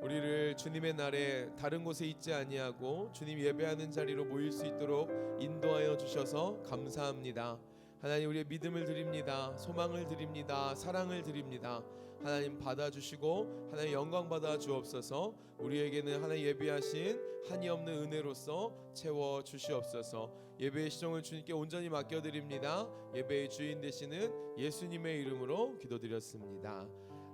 우리를 주님의 날에 다른 곳에 있지 아니하고 주님 예배하는 자리로 모일 수 있도록 인도하여 주셔서 감사합니다. 하나님, 우리의 믿음을 드립니다. 소망을 드립니다. 사랑을 드립니다. 하나님 받아주시고 하나님 영광 받아 주옵소서. 우리에게는 하나님 예비하신 한이 없는 은혜로서 채워 주시옵소서. 예배의 시종을 주님께 온전히 맡겨드립니다. 예배의 주인 되시는 예수님의 이름으로 기도드렸습니다.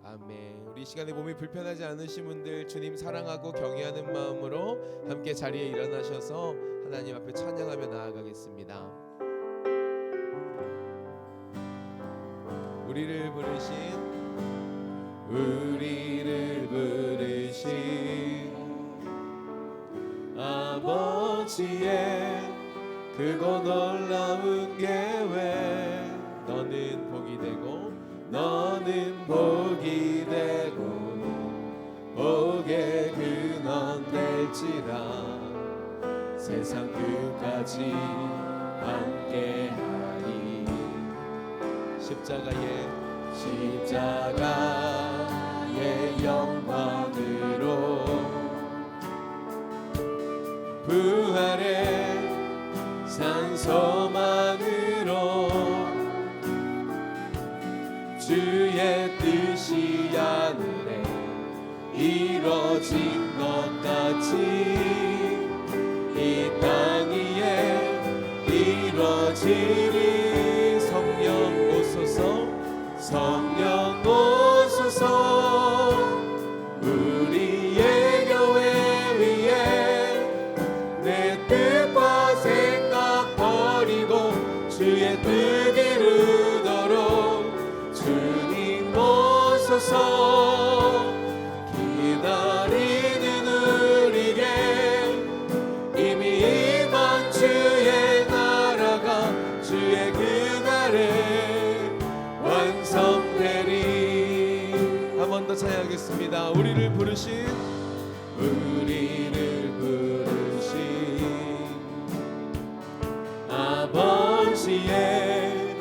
아멘. 우리 이 시간에 몸이 불편하지 않으신 분들 주님 사랑하고 경외하는 마음으로 함께 자리에 일어나셔서 하나님 앞에 찬양하며 나아가겠습니다. 우리를 부르신 아버지의 크고 놀라운 계획, 너는 복이 되고 복의 근원 될지라. 세상 끝까지 함께하리. 십자가의 영광으로 부활의 산소만으로 주의 뜻이 하늘에 이뤄진 것 같이 이 땅 위에 이뤄지리. 성령 오소서 우리의 교회 위에 내 뜻과 생각 버리고 주의 뜻 이루도록 주님 오소서. 기다리는 우리에게 이미 임한 주의 나라가 주의 그날에 완성되리. 한 번 더 찬양하겠습니다. 우리를 부르신 아버지의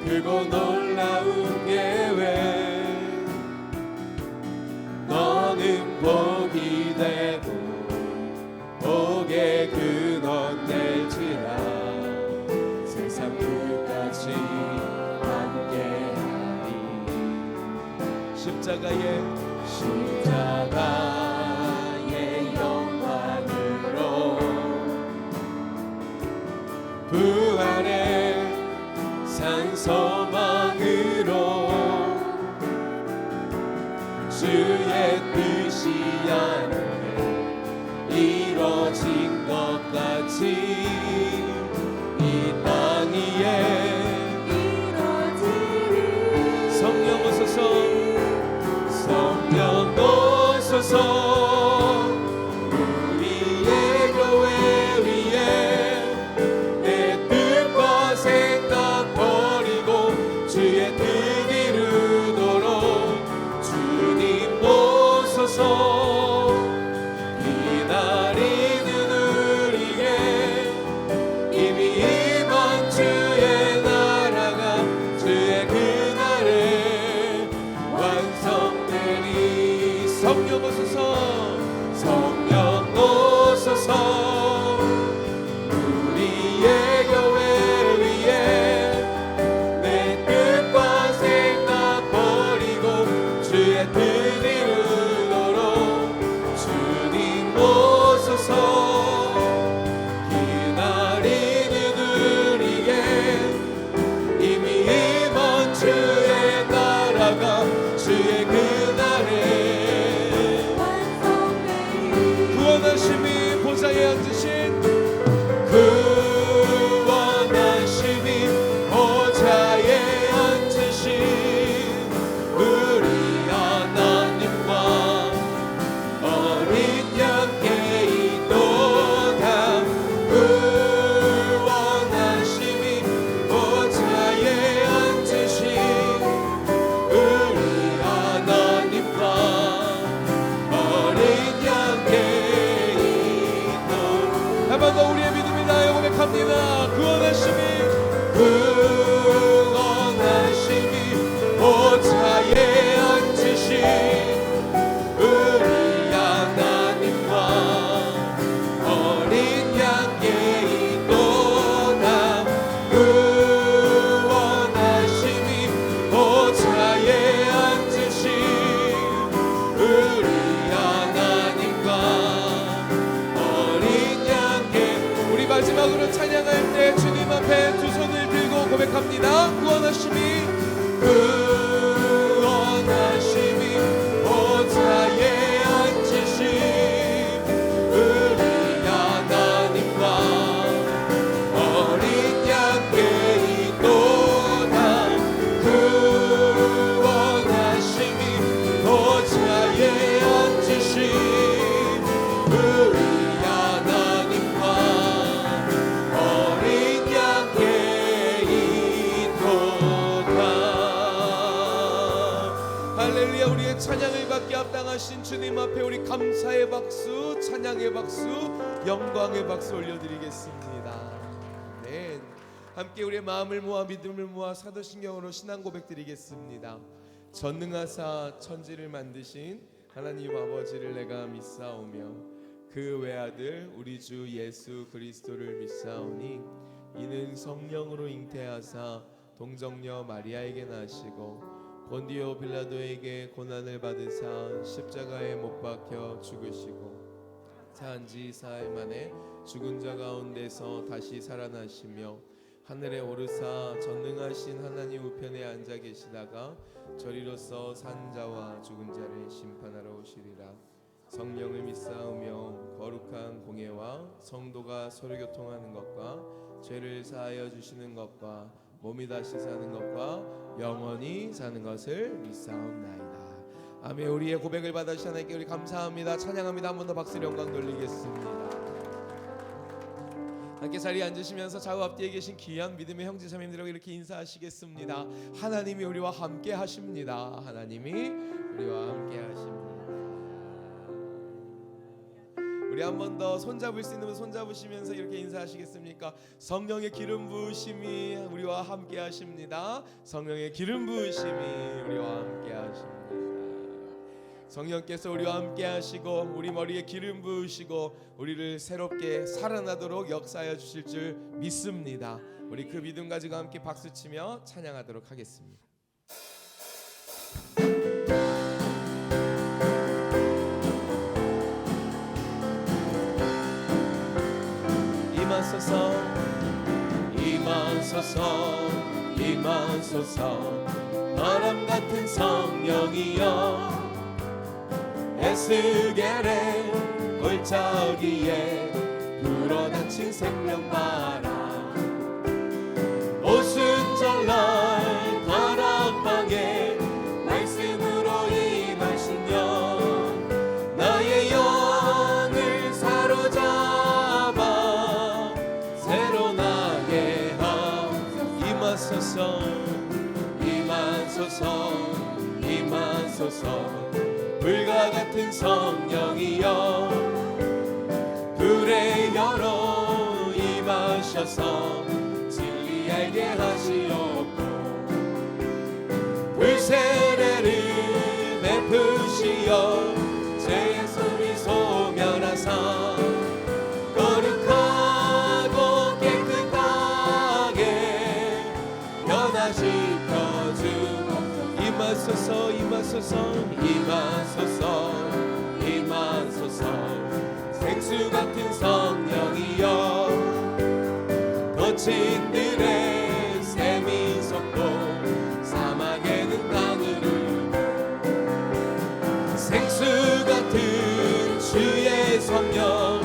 크고 놀라운 계획, 너는 복이 되고 복의 근원 될지라. 세상 끝까지 함께하리. 십자가의 영광으로 부활의 산소망으로 주의 뜻이 하늘에 이뤄진 것 같이 이 땅 위에 이뤄지리. 성령 오소서 우리의 교회 위에 내 뜻과 생각 버리고 주의 뜻 이루도록 주님 오소서. 기다리는 우리에게 이미 임한 주의 나라가 주의 그날에 완성되리. 성령 오소서 우리의 교회 위에 내 뜻과 생각 버리고 주의 뜻 이루도록 주님 오소서. 기다리는 우리에게 이미 임한 주의 나라가 주의 그날에 구원하심이 보좌에 주님 앞에 우리 감사의 박수, 찬양의 박수, 영광의 박수 올려드리겠습니다. 아멘. 함께 우리의 마음을 모아 믿음을 모아 사도신경으로 신앙 고백 드리겠습니다. 전능하사 천지를 만드신 하나님 아버지를 내가 믿사오며 그 외아들 우리 주 예수 그리스도를 믿사오니 이는 성령으로 잉태하사 동정녀 마리아에게 나시고 본디오 빌라도에게 고난을 받으사 십자가에 못 박혀 죽으시고 산지 사흘 만에 죽은 자 가운데서 다시 살아나시며 하늘에 오르사 전능하신 하나님 우편에 앉아 계시다가 저리로서 산 자와 죽은 자를 심판하러 오시리라. 성령을 믿사오며 거룩한 공예와 성도가 서로 교통하는 것과 죄를 사하여 주시는 것과 몸이 다시 사는 것과 영원히 사는 것을 믿사옵나이다. 아멘. 우리의 고백을 받아주신 하나님께 우리 감사합니다. 찬양합니다. 한 번 더 박수로 영광 돌리겠습니다. 함께 자리에 앉으시면서 좌우 앞뒤에 계신 귀한 믿음의 형제 자매님들에게 이렇게 인사하시겠습니다. 하나님이 우리와 함께 하십니다. 하나님이 우리와 함께 하십니다. 우리 한 번 더 손잡을 수 있는 분 손잡으시면서 이렇게 인사하시겠습니까? 성령의 기름 부으심이 우리와 함께 하십니다. 성령의 기름 부으심이 우리와 함께 하십니다. 성령께서 우리와 함께 하시고 우리 머리에 기름 부으시고 우리를 새롭게 살아나도록 역사하여 주실 줄 믿습니다. 우리 그 믿음 가지고 함께 박수치며 찬양하도록 하겠습니다. 임하소서 임하소서 임하소서 바람 같은 성령이여 에스겔의 골짜기에 불어닥친 생명바람 오순절날 다락방에 말씀으로 임하시며 나의 영을 사로잡아 새로 나게 하소서. 임하소서 임하소서 임하소서 불과 같은 성령이여 불에 열어 임하셔서 진리 알게 하시옵고 불세례를 베푸시어 죄의 소리 소멸하사 거룩하고 깨끗하게 변화시켜 주옵소서. 임하소서 임하소서 임하소서 임하소서 생수 같은 성령이여 거친들의 샘이 솟고 사막에는 강을 울고 생수 같은 주의 성령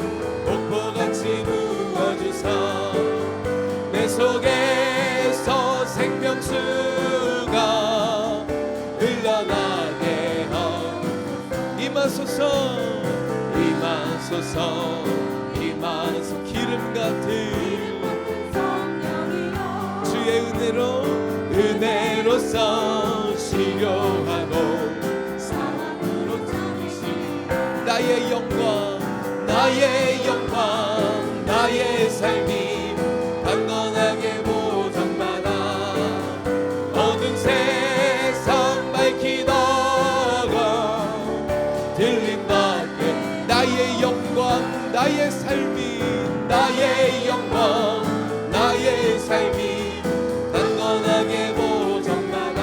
폭포같이 부어주사 내 속에서 생명수가 흘러나게 하소서. 임하소서 임하소서 임하소서 기름 같은 성령이여 주의 은혜로서 치료하고 사랑으로 참으시 나의 영광 나의 삶이 강건하게 보장받아 어두운 세상 밝히다가 들림받게 나의 영광 나의 삶이 나의 영광 나의 삶이 강건하게 보장받아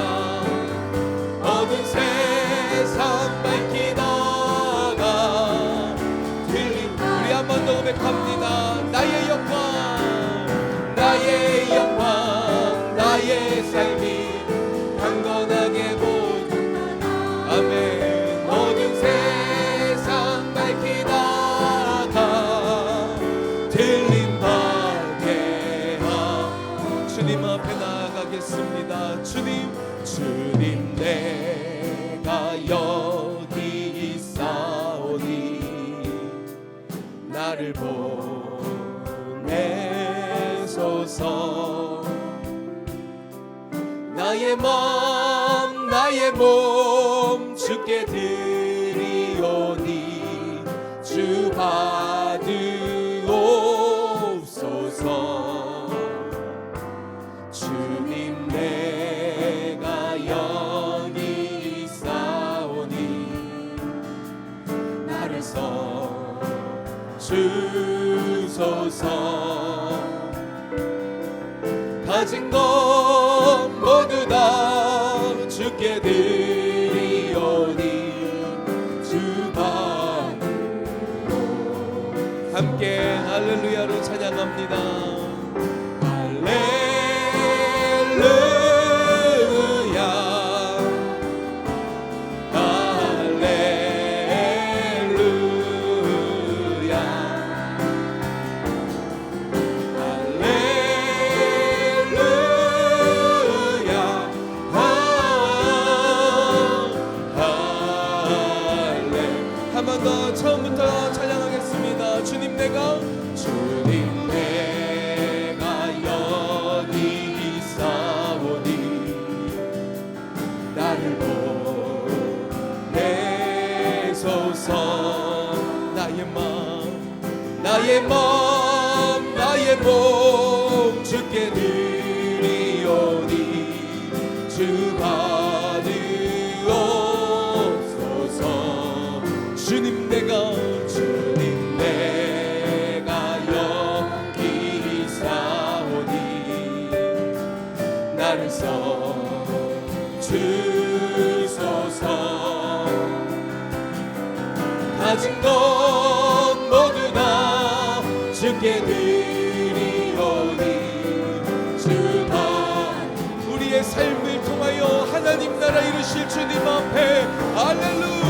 어두운 세상 밝히다가 들림 우리 한 번 더 고백합니다. 나의 영광 나의 삶이 강건하게 보장받아 아멘 어두운 세상 밝히다가 들림받게 하 주님 앞에 나아가겠습니다. 주님 내가 여기 있사오니 나를 보내소서. 나의 몸 주께 드리오 받으옵소서. 주님 내가 여기 있사오니 나를 써 주소서. 가진 것 모두 다 주께 드리오니 주 받으오. 함께 할렐루야로 찬양합니다. 처음부터 찬양하겠습니다. 주님 내가 여기 있사오니 나를 보내소서. 나의 몸 주께 드리오니 주 받으옵소서. 주님 내가 여기 있사오니 나를 써 주소서. 가진 것 모두 다 주께 드리오니 주 받으옵소서. 우리의 삶을 통하여 하나님 나라 이루실 주님 앞에 할렐루야.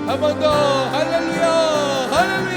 한 번 더 할렐루야 할렐루야 할렐루야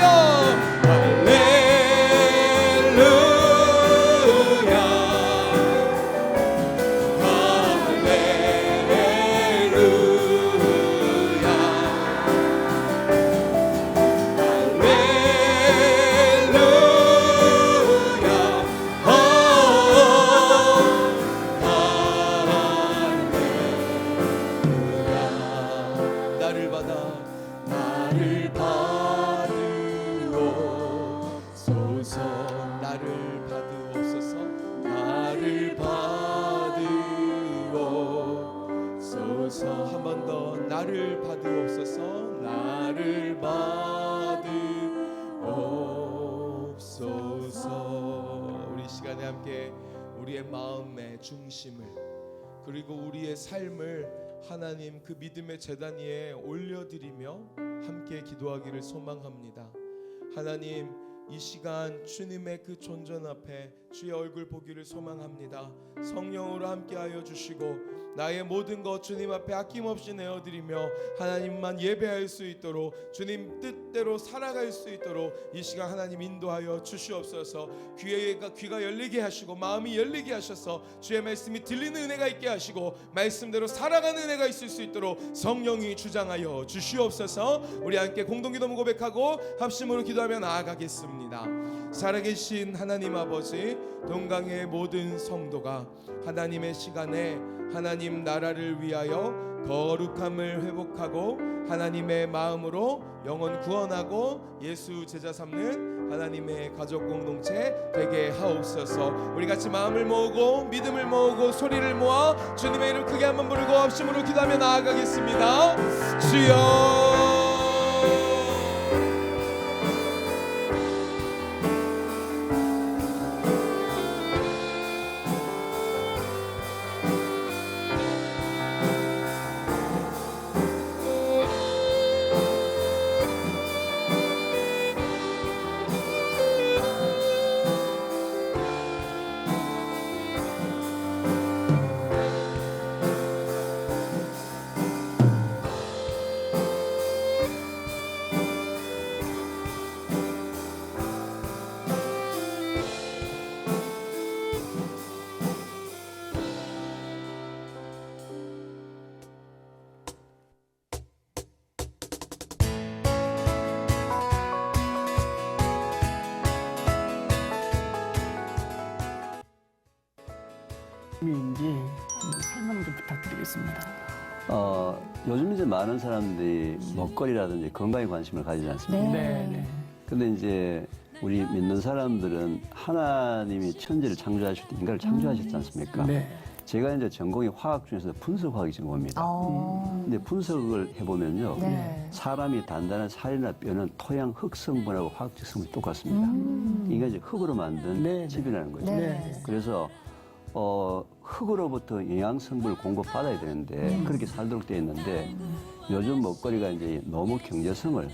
한 번 더 나를 받으옵소서. 나를 받으옵소서. 우리 시간에 함께 우리의 마음의 중심을 그리고 우리의 삶을 하나님 그 믿음의 제단 위에 올려드리며 함께 기도하기를 소망합니다. 하나님 이 시간 주님의 그 존전 앞에 주의 얼굴 보기를 소망합니다. 성령으로 함께하여 주시고 나의 모든 것 주님 앞에 아낌없이 내어드리며 하나님만 예배할 수 있도록 주님 뜻대로 살아갈 수 있도록 이 시간 하나님 인도하여 주시옵소서. 귀가 열리게 하시고 마음이 열리게 하셔서 주의 말씀이 들리는 은혜가 있게 하시고 말씀대로 살아가는 은혜가 있을 수 있도록 성령이 주장하여 주시옵소서. 우리 함께 공동기도 고백하고 합심으로 기도하며 나아가겠습니다. 살아계신 하나님 아버지, 동강의 모든 성도가 하나님의 시간에 하나님 나라를 위하여 거룩함을 회복하고 하나님의 마음으로 영혼 구원하고 예수 제자 삼는 하나님의 가족 공동체 되게 하옵소서. 우리 같이 마음을 모으고 믿음을 모으고 소리를 모아 주님의 이름 크게 한번 부르고 합심으로 기도하며 나아가겠습니다. 주여 인지 한번 설명 좀 부탁드리겠습니다. 요즘 이제 많은 사람들이 먹거리라든지 건강에 관심을 가지지 않습니까? 네. 근데 이제 우리 믿는 사람들은 하나님이 천지를 창조하실 때 인간을 창조하셨지 않습니까? 네. 제가 이제 전공이 화학 중에서 분석화학이 전공입니다. 근데 분석을 해보면요. 네. 사람이 단단한 살이나 뼈는 토양 흙 성분하고 화학적 성분이 똑같습니다. 인간이 이제 흙으로 만든 네. 칩이라는 거죠. 네. 그래서 흙으로부터 영양 성분을 공급받아야 되는데 그렇게 살도록 되어 있는데 요즘 먹거리가 이제 너무 경제성을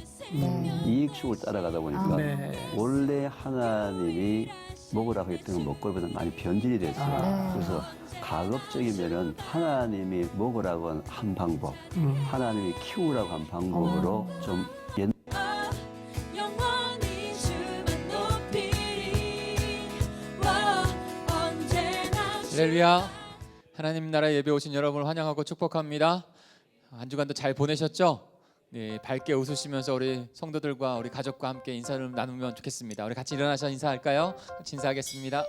이익축을 따라가다 보니까 네. 원래 하나님이 먹으라고 했던 먹거리보다 많이 변질이 됐어요. 그래서 가급적이면은 하나님이 먹으라고 한 방법, 하나님이 키우라고 한 방법으로 좀 영원히 주만 높이리 언제나 할렐루야. 하나님 나라에 예배 오신 여러분을 환영하고 축복합니다. 한 주간도 잘 보내셨죠? 네, 밝게 웃으시면서 우리 성도들과 우리 가족과 함께 인사를 나누면 좋겠습니다. 우리 같이 일어나서 인사할까요? 같이 인사하겠습니다.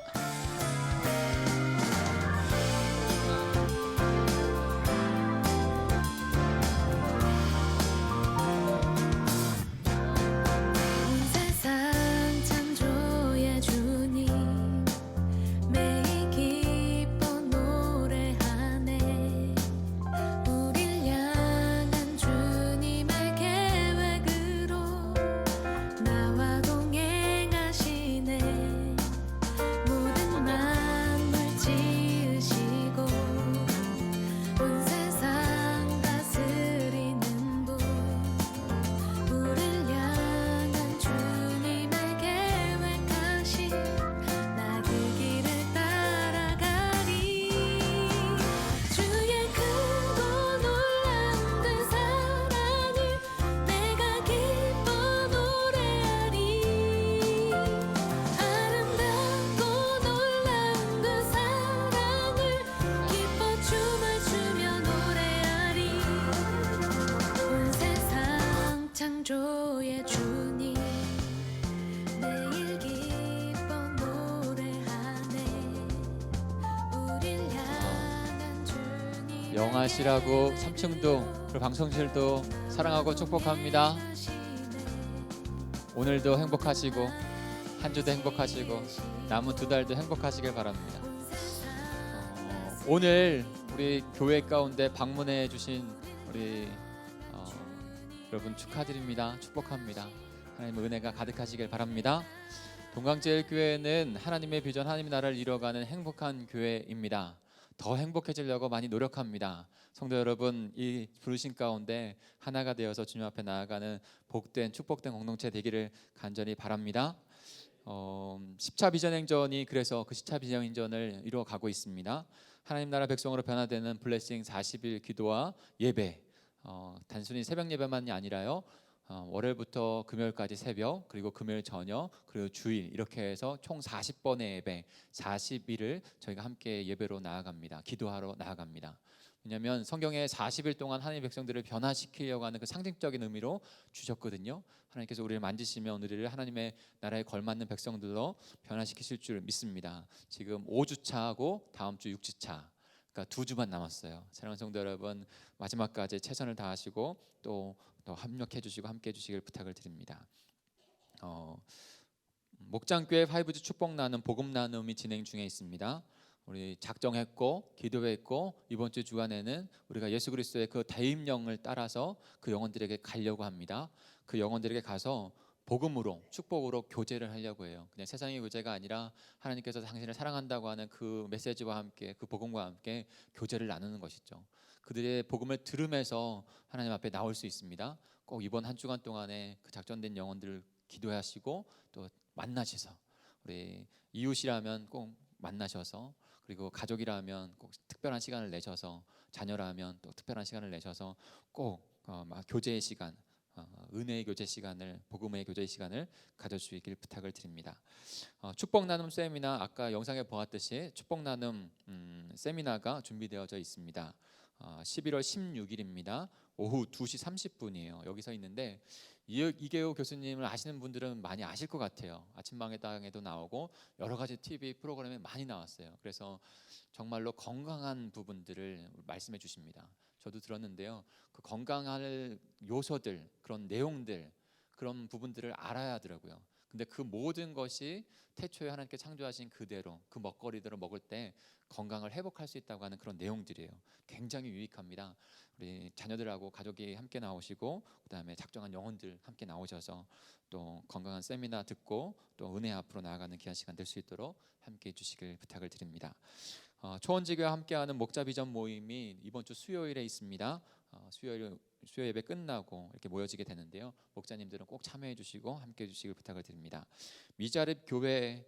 온 세상 창조의 주님 매일 기뻐 노래하네 우릴 향한 주님의 계획으로 나와 동행하시네 모든 만물 지으시고 온 세상 다스리는 분 우릴 향한 주님의 계획하신 나 그 길을 따라가리 주의 크고 놀라운 그 사랑을 내가 기뻐 노래하리 아름답고 놀라운 그 사랑을 기뻐 춤을 추며 노래하리 온 세상 창조의 주님 매일 기뻐 노래하네 우릴 향한 주님 영아실하고 3층도 그리고 방송실도 사랑하고 축복합니다. 오늘도 행복하시고 한 주도 행복하시고 남은 두 달도 행복하시길 바랍니다. 오늘 우리 교회 가운데 방문해 주신 우리 여러분 축하드립니다. 축복합니다. 하나님의 은혜가 가득하시길 바랍니다. 동강제일교회는 하나님의 비전, 하나님의 나라를 이뤄가는 행복한 교회입니다. 더 행복해지려고 많이 노력합니다. 성도 여러분, 이 부르신 가운데 하나가 되어서 주님 앞에 나아가는 복된 축복된 공동체 되기를 간절히 바랍니다. 10차 비전 행전이 그래서 그 10차 비전 행전을 이루어가고 있습니다. 하나님 나라 백성으로 변화되는 블레싱 40일 기도와 예배, 단순히 새벽 예배만이 아니라요. 월요일부터 금요일까지 새벽, 그리고 금요일 저녁, 그리고 주일 이렇게 해서 총 40번의 예배, 40일을 저희가 함께 예배로 나아갑니다. 기도하러 나아갑니다. 왜냐하면 성경에 40일 동안 하나님의 백성들을 변화시키려고 하는 그 상징적인 의미로 주셨거든요. 하나님께서 우리를 만지시면 우리를 하나님의 나라에 걸맞는 백성들로 변화시키실 줄 믿습니다. 지금 5주차하고 다음 주 6주차, 그러니까 2주만 남았어요. 사랑하는 성도 여러분, 마지막까지 최선을 다하시고 또 합력해 주시고 함께 해 주시길 부탁을 드립니다. 목장교회 5주 축복 나눔 복음 나눔이 진행 중에 있습니다. 우리 작정했고 기도했고 이번 주 주간에는 우리가 예수 그리스도의 그 대임령을 따라서 그 영혼들에게 가려고 합니다. 그 영혼들에게 가서 복음으로 축복으로 교제를 하려고 해요. 그냥 세상의 교제가 아니라 하나님께서 당신을 사랑한다고 하는 그 메시지와 함께 그 복음과 함께 교제를 나누는 것이죠. 그들의 복음을 들으면서 하나님 앞에 나올 수 있습니다. 꼭 이번 한 주간 동안에 그 작전된 영혼들을 기도하시고 또 만나셔서 우리 이웃이라면 꼭 만나셔서 그리고 가족이라면 꼭 특별한 시간을 내셔서 자녀라면 또 특별한 시간을 내셔서 꼭 교제의 시간, 은혜의 교제 시간을 복음의 교제 시간을 가져주시길 부탁을 드립니다. 축복 나눔 세미나 아까 영상에 보았듯이 축복 나눔 세미나가 준비되어져 있습니다. 11월 16일입니다. 오후 2시 30분이에요. 여기서 있는데 이계호 교수님을 아시는 분들은 많이 아실 것 같아요. 아침방의 땅에도 나오고 여러 가지 TV 프로그램에 많이 나왔어요. 그래서 정말로 건강한 부분들을 말씀해 주십니다. 저도 들었는데요. 그 건강할 요소들, 그런 내용들, 그런 부분들을 알아야 하더라고요. 근데 그 모든 것이 태초에 하나님께 창조하신 그대로 그 먹거리대로 먹을 때 건강을 회복할 수 있다고 하는 그런 내용들이에요. 굉장히 유익합니다. 우리 자녀들하고 가족이 함께 나오시고 그다음에 작정한 영혼들 함께 나오셔서 또 건강한 세미나 듣고 또 은혜 앞으로 나아가는 귀한 시간 될 수 있도록 함께 해주시길 부탁을 드립니다. 초원지교와 함께하는 목자 비전 모임이 이번 주 수요일에 있습니다. 수요 예배 끝나고 이렇게 모여지게 되는데요. 목자님들은 꼭 참여해 주시고 함께 해 주시길 부탁을 드립니다. 미자립 교회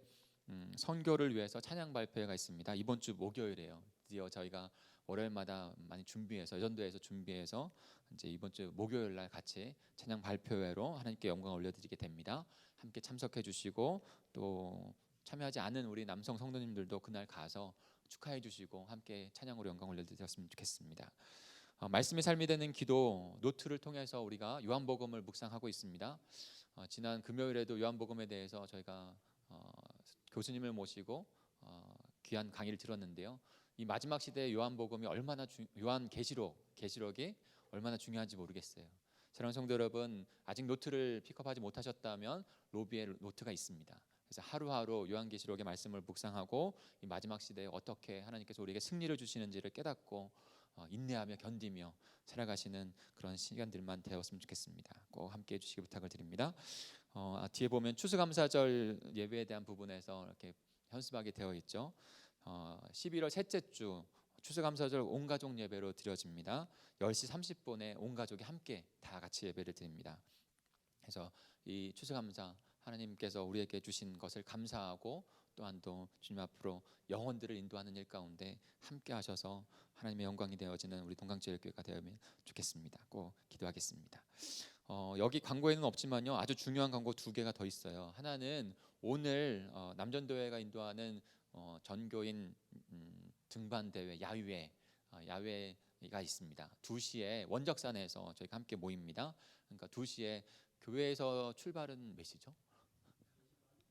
선교를 위해서 찬양 발표회가 있습니다. 이번 주 목요일이에요. 드디어 저희가 월요일마다 많이 준비해서 전도에서 준비해서 이제 이번 주 목요일 날 같이 찬양 발표회로 하나님께 영광을 올려드리게 됩니다. 함께 참석해 주시고 또 참여하지 않은 우리 남성 성도님들도 그날 가서 축하해 주시고 함께 찬양으로 영광을 올려드렸으면 좋겠습니다. 말씀의 삶이 되는 기도 노트를 통해서 우리가 요한복음을 묵상하고 있습니다. 지난 금요일에도 요한복음에 대해서 저희가 교수님을 모시고 귀한 강의를 들었는데요. 이 마지막 시대의 요한복음이 얼마나 계시록이 얼마나 중요한지 모르겠어요. 사랑하는 성도 여러분, 아직 노트를 픽업하지 못하셨다면 로비에 노트가 있습니다. 그래서 하루하루 요한계시록의 말씀을 묵상하고 이 마지막 시대에 어떻게 하나님께서 우리에게 승리를 주시는지를 깨닫고 인내하며 견디며 살아가시는 그런 시간들만 되었으면 좋겠습니다. 꼭 함께 해주시기 부탁을 드립니다. 뒤에 보면 추수감사절 예배에 대한 부분에서 이렇게 현수막이 되어 있죠. 11월 셋째 주 추수감사절 온 가족 예배로 드려집니다. 10시 30분에 온 가족이 함께 다 같이 예배를 드립니다. 그래서 이 추수감사 하나님께서 우리에게 주신 것을 감사하고 또한 또 주님 앞으로 영혼들을 인도하는 일 가운데 함께 하셔서 하나님의 영광이 되어지는 우리 동강제일교회가 되면 좋겠습니다. 꼭 기도하겠습니다. 여기 광고에는 없지만요, 아주 중요한 광고 두 개가 더 있어요. 하나는 오늘 남전도회가 인도하는 전교인 등반 대회 야외가 있습니다. 2시에 원적산에서 저희가 함께 모입니다. 그러니까 2시에 교회에서 출발은 몇 시죠?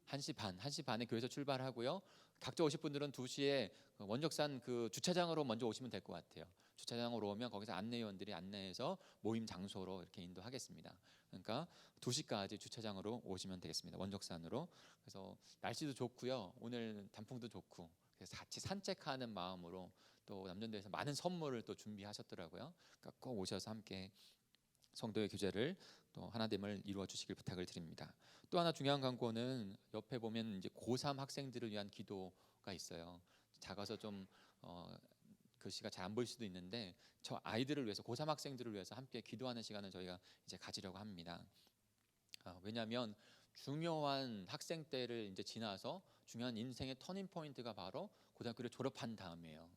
1시 반에 교회에서 출발하고요. 각자 오실 분들은 2시에 원적산 그 주차장으로 먼저 오시면 될 것 같아요. 주차장으로 오면 거기서 안내위원들이 안내해서 모임 장소로 이렇게 인도하겠습니다. 그러니까 2시까지 주차장으로 오시면 되겠습니다. 원적산으로. 그래서 날씨도 좋고요. 오늘 단풍도 좋고 그래서 같이 산책하는 마음으로 또 남전도에서 많은 선물을 또 준비하셨더라고요. 그러니까 꼭 오셔서 함께 성도의 교제를 또 하나됨을 이루어 주시길 부탁을 드립니다. 또 하나 중요한 광고는 옆에 보면 이제 고3 학생들을 위한 기도가 있어요. 작아서 좀 글씨가 잘 안 보일 수도 있는데 저 아이들을 위해서 고3 학생들을 위해서 함께 기도하는 시간을 저희가 이제 가지려고 합니다. 왜냐하면 중요한 학생 때를 이제 지나서 중요한 인생의 터닝 포인트가 바로 고등학교를 졸업한 다음이에요.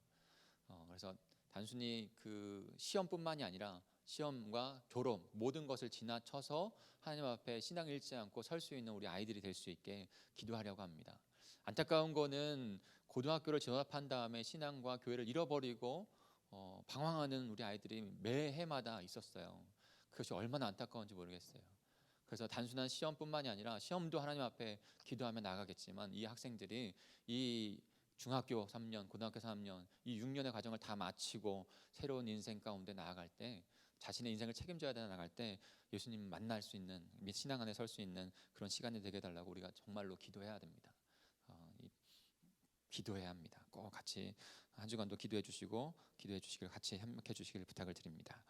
그래서 단순히 그 시험뿐만이 아니라 시험과 졸업 모든 것을 지나쳐서 하나님 앞에 신앙을 잃지 않고 설 수 있는 우리 아이들이 될 수 있게 기도하려고 합니다. 안타까운 거는 고등학교를 졸업한 다음에 신앙과 교회를 잃어버리고 방황하는 우리 아이들이 매해마다 있었어요. 그것이 얼마나 안타까운지 모르겠어요. 그래서 단순한 시험뿐만이 아니라 시험도 하나님 앞에 기도하며 나가겠지만 이 학생들이 이 중학교 3년, 고등학교 3년, 이 6년의 과정을 다 마치고 새로운 인생 가운데 나아갈 때 자신의 인생을 책임져야 되나 나갈 때 예수님 만날 수 있는 신앙 안에 설 수 있는 그런 시간이 되게 해달라고 우리가 정말로 기도해야 됩니다. 기도해야 합니다. 꼭 같이 한 주간도 기도해 주시고 기도해 주시길 같이 협력해 주시길 부탁을 드립니다.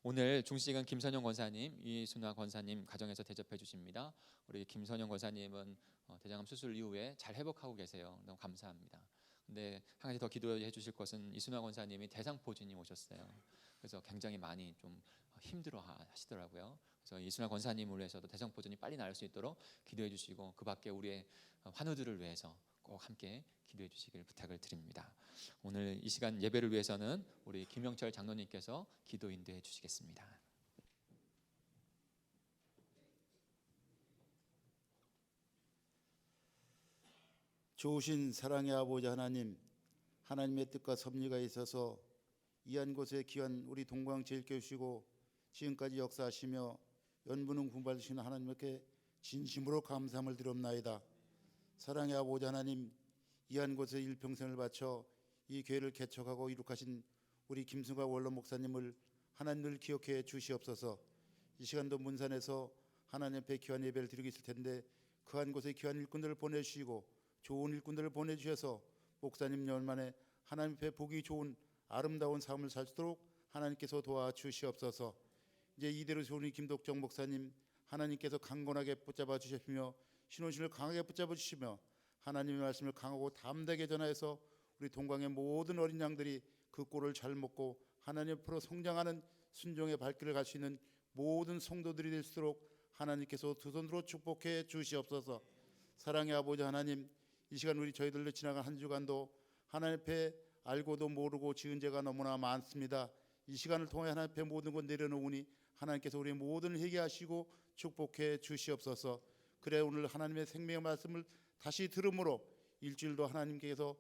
오늘 중식은 김선영 권사님, 이순화 권사님 가정에서 대접해 주십니다. 우리 김선영 권사님은 대장암 수술 이후에 잘 회복하고 계세요. 너무 감사합니다. 근데 한 가지 더 기도해 주실 것은 이순화 권사님이 대상포진이 오셨어요. 그래서 굉장히 많이 좀 힘들어 하시더라고요. 그래서 이순화 권사님을 위해서도 대상포진이 빨리 나을 수 있도록 기도해 주시고 그 밖에 우리의 환우들을 위해서 꼭 함께 기도해 주시길 부탁을 드립니다. 오늘 이 시간 예배를 위해서는 우리 김영철 장로님께서 기도 인도해 주시겠습니다. 좋으신 사랑의 아버지 하나님, 하나님의 뜻과 섭리가 있어서 이한 곳에 귀한 우리 동광제일교회시고 지금까지 역사하시며 연분은 군받으신 하나님께 진심으로 감사함을 드립나이다. 사랑의 아버지 하나님, 이 한 곳에 일평생을 바쳐 이 교회를 개척하고 이룩하신 우리 김승과 원로 목사님을 하나님 늘 기억해 주시옵소서. 이 시간도 문산에서 하나님 앞에 귀한 예배를 드리고 있을 텐데 그 한 곳에 귀한 일꾼들을 보내주시고 좋은 일꾼들을 보내주셔서 목사님 열만에 하나님 앞에 보기 좋은 아름다운 삶을 살 수 있도록 하나님께서 도와주시옵소서. 이제 이대로 좋은 김덕정 목사님 하나님께서 강건하게 붙잡아 주시며 신혼신을 강하게 붙잡아 주시며 하나님의 말씀을 강하고 담대하게 전하여서 우리 동광의 모든 어린 양들이 그 꼴을 잘 먹고 하나님 앞으로 성장하는 순종의 발길을 갈 수 있는 모든 성도들이 될 수 있도록 하나님께서 두 손으로 축복해 주시옵소서. 사랑의 아버지 하나님, 이 시간 우리 저희들로 지나간 한 주간도 하나님 앞에 알고도 모르고 지은 죄가 너무나 많습니다. 이 시간을 통해 하나님 앞에 모든 것 내려놓으니 하나님께서 우리의 모든 회개하시고 축복해 주시옵소서. 그래 오늘 하나님의 생명의 말씀을 다시 들음으로 일주일도 하나님께서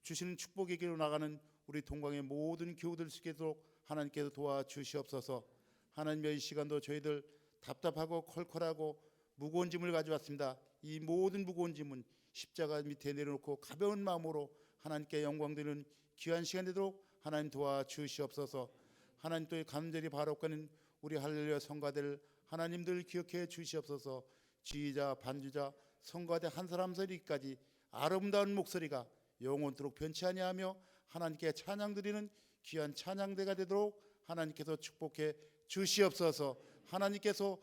주시는 축복의 길로 나가는 우리 동광의 모든 교우들 수 있도록 하나님께서 도와주시옵소서. 하나님의 이 시간도 저희들 답답하고 컬컬하고 무거운 짐을 가져왔습니다. 이 모든 무거운 짐은 십자가 밑에 내려놓고 가벼운 마음으로 하나님께 영광 드리는 귀한 시간 되도록 하나님 도와주시옵소서. 하나님 또 간절히 바라옵가는 우리 할렐루야 성가대를 하나님들 기억해 주시옵소서. 지휘자, 반주자, 성가대 한 사람 소리까지 아름다운 목소리가 영원토록 변치 아니하며 하나님께 찬양 드리는 귀한 찬양대가 되도록 하나님께서 축복해 주시옵소서. 하나님께서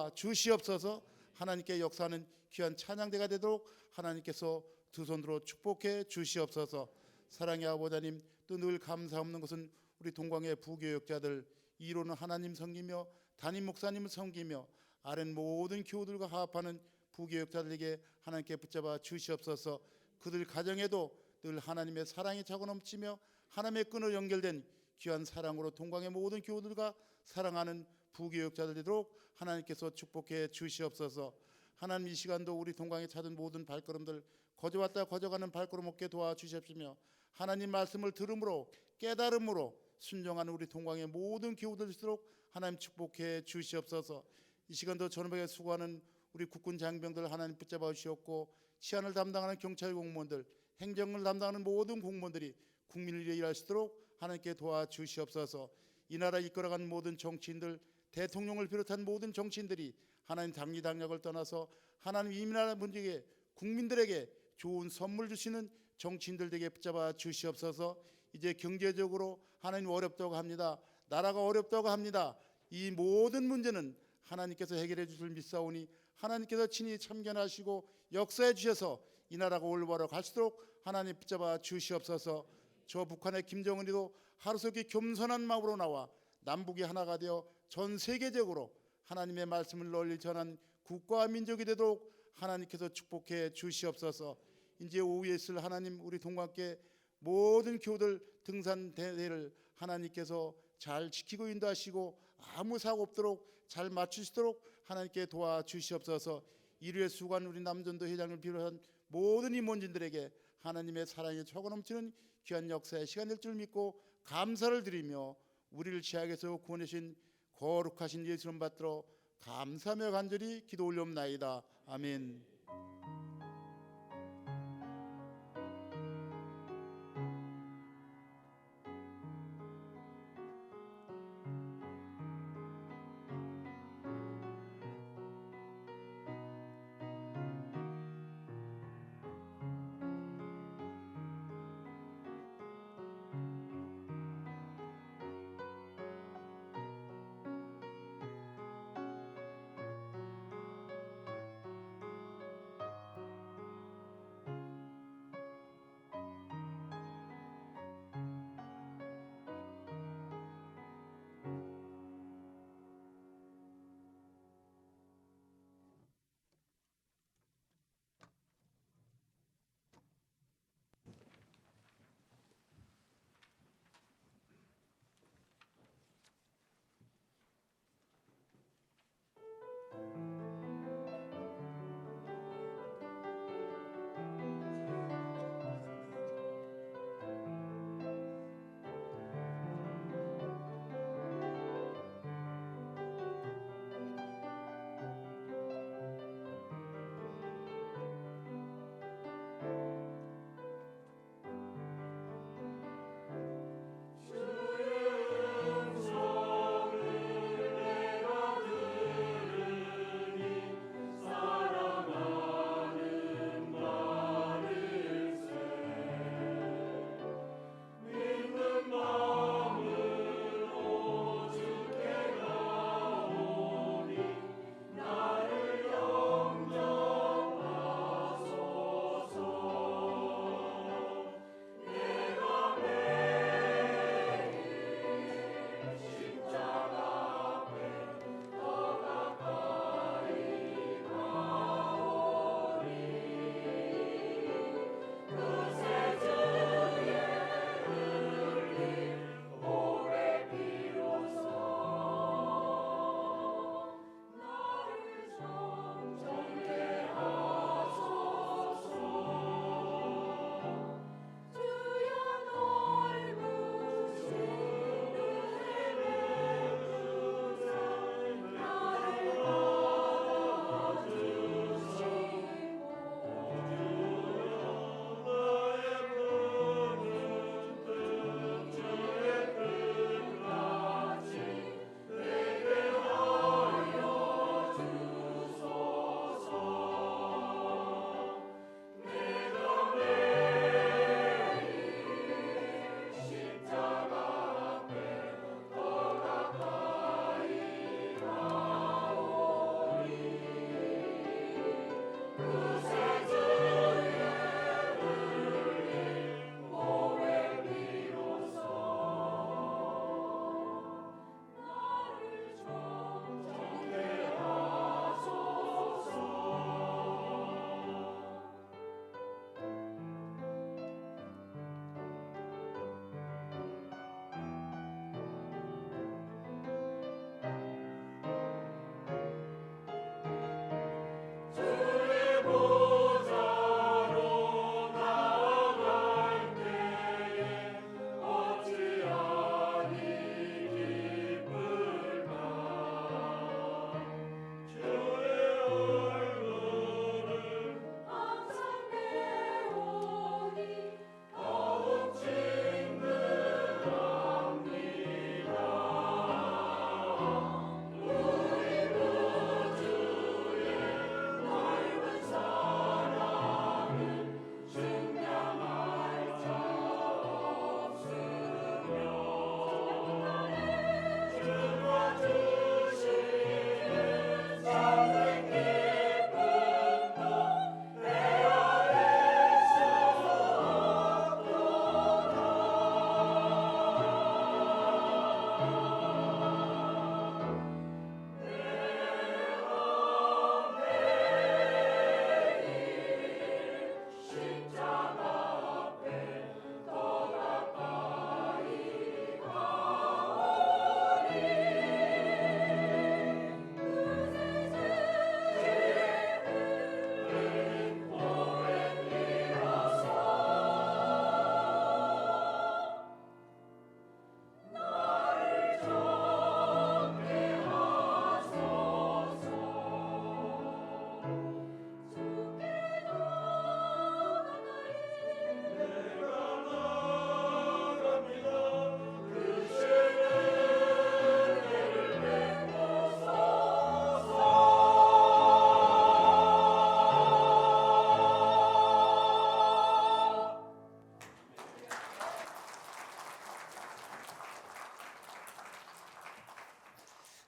도와주시옵소서. 하나님께 역사하는 귀한 찬양대가 되도록 하나님께서 두 손으로 축복해 주시옵소서. 사랑의 아버지 하나님, 또 늘 감사 없는 것은 우리 동광의 부교역자들 이로는 하나님 섬기며 담임 목사님을 섬기며 아랫 모든 교우들과 화합하는 부교역자들에게 하나님께 붙잡아 주시옵소서. 그들 가정에도 늘 하나님의 사랑이 차고 넘치며 하나님의 끈으로 연결된 귀한 사랑으로 동광의 모든 교우들과 사랑하는 부교역자들 되도록 하나님께서 축복해 주시옵소서. 하나님 이 시간도 우리 동광에 찾은 모든 발걸음들 거저왔다 거저가는 발걸음 없게 도와주십시며 하나님 말씀을 들음으로 깨달음으로 순종하는 우리 동광의 모든 교우들일수록 하나님 축복해 주시옵소서. 이 시간도 전업에 수고하는 우리 국군 장병들 하나님 붙잡아 주시옵고 치안을 담당하는 경찰 공무원들, 행정을 담당하는 모든 공무원들이 국민을 위해 일할 수 있도록 하나님께 도와주시옵소서. 이 나라 이끌어가는 모든 정치인들, 대통령을 비롯한 모든 정치인들이 하나님 당리당략을 떠나서 하나님 이 나라 분들에게 국민들에게 좋은 선물 주시는 정치인들에게 붙잡아 주시옵소서. 이제 경제적으로 하나님 어렵다고 합니다. 나라가 어렵다고 합니다. 이 모든 문제는 하나님께서 해결해 주실 믿사오니 하나님께서 친히 참견하시고 역사해 주셔서 이 나라가 올바로 갈 수 있도록 하나님 붙잡아 주시옵소서. 저 북한의 김정은이도 하루속히 겸손한 마음으로 나와 남북이 하나가 되어 전 세계적으로 하나님의 말씀을 널리 전한 국가와 민족이 되도록 하나님께서 축복해 주시옵소서. 이제 오후에 있을 하나님 우리 동광께 모든 교우들 등산 대회를 하나님께서 잘 지키고 인도하시고 아무 사고 없도록 잘 맞추시도록 하나님께 도와주시옵소서. 이루에 수고한 우리 남전도 회장을 비롯한 모든 임원진들에게 하나님의 사랑이 차고 넘치는 귀한 역사의 시간 될 줄 믿고 감사를 드리며 우리를 죄악에서 구원하신 거룩하신 예수 이름 받들어 감사하며 간절히 기도 올려옵나이다. 아멘.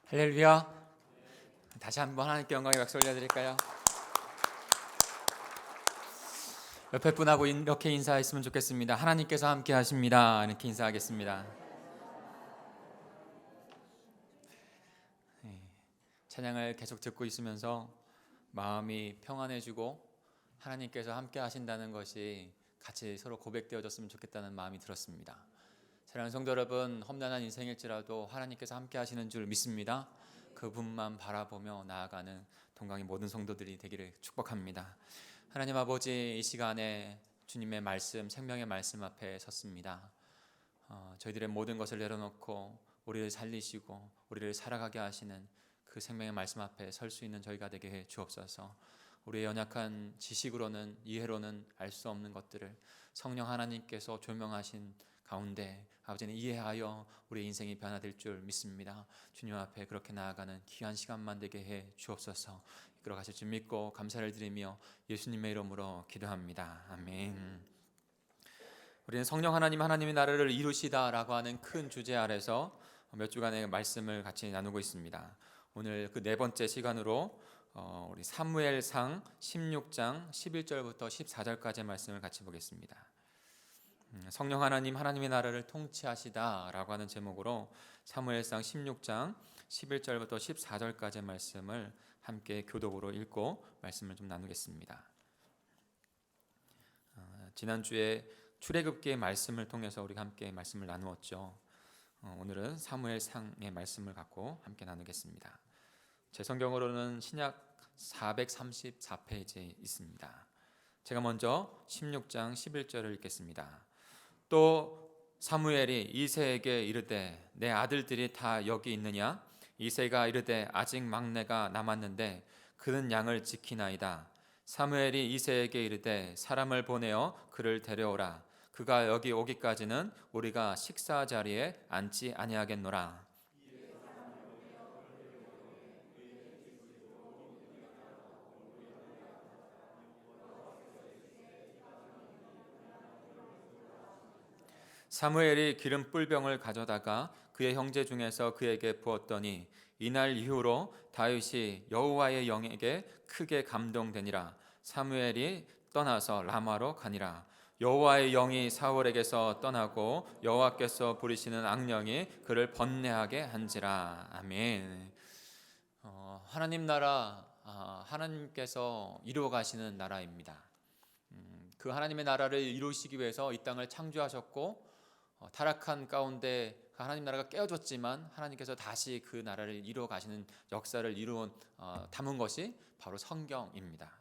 할렐루야. 다시 한번 하나님께 영광의 박수 올려드릴까요? 옆에 분하고 이렇게 인사했으면 좋겠습니다. 하나님께서 함께 하십니다. 이렇게 인사하겠습니다. 찬양을 계속 듣고 있으면서 마음이 평안해지고 하나님께서 함께 하신다는 것이 같이 서로 고백되어졌으면 좋겠다는 마음이 들었습니다. 사랑하는 성도 여러분, 험난한 인생일지라도 하나님께서 함께 하시는 줄 믿습니다. 그분만 바라보며 나아가는 동강의 모든 성도들이 되기를 축복합니다. 하나님 아버지, 이 시간에 주님의 말씀, 생명의 말씀 앞에 섰습니다. 저희들의 모든 것을 내려놓고 우리를 살리시고 우리를 살아가게 하시는 그 생명의 말씀 앞에 설 수 있는 저희가 되게 해 주옵소서. 우리의 연약한 지식으로는, 이해로는 알 수 없는 것들을 성령 하나님께서 조명하신 가운데 아버지는 이해하여 우리의 인생이 변화될 줄 믿습니다. 주님 앞에 그렇게 나아가는 귀한 시간만 되게 해 주옵소서. 이끌어 가실 줄 믿고 감사를 드리며 예수님의 이름으로 기도합니다. 아멘. 우리는 성령 하나님, 하나님의 나라를 이루시다라고 하는 큰 주제 아래서 몇 주간의 말씀을 같이 나누고 있습니다. 오늘 그 네 번째 시간으로 우리 사무엘상 16장 11절부터 14절까지의 말씀을 같이 보겠습니다. 성령 하나님, 하나님의 나라를 통치하시다라고 하는 제목으로 사무엘상 16장 11절부터 14절까지의 말씀을 함께 교독으로 읽고 말씀을 좀 나누겠습니다. 지난주에 출애굽기의 말씀을 통해서 우리가 함께 말씀을 나누었죠. 오늘은 사무엘상의 말씀을 갖고 함께 나누겠습니다. 제 성경으로는 신약 434페이지에 있습니다. 제가 먼저 16장 11절을 읽겠습니다. 또 사무엘이 이새에게 이르되 내 아들들이 다 여기 있느냐? 이새가 이르되 아직 막내가 남았는데 그는 양을 지키나이다. 사무엘이 이새에게 이르되 사람을 보내어 그를 데려오라. 그가 여기 오기까지는 우리가 식사 자리에 앉지 아니하겠노라. 사무엘이 기름 뿔병을 가져다가 그의 형제 중에서 그에게 부었더니 이날 이후로 다윗이 여호와의 영에게 크게 감동되니라. 사무엘이 떠나서 라마로 가니라. 여호와의 영이 사울에게서 떠나고 여호와께서 부리시는 악령이 그를 번뇌하게 한지라. 아멘. 하나님 나라, 하나님께서 이루어 가시는 나라입니다. 그 하나님의 나라를 이루시기 위해서 이 땅을 창조하셨고 타락한 가운데 그 하나님 나라가 깨어졌지만 하나님께서 다시 그 나라를 이루어 가시는 역사를 담은 것이 바로 성경입니다.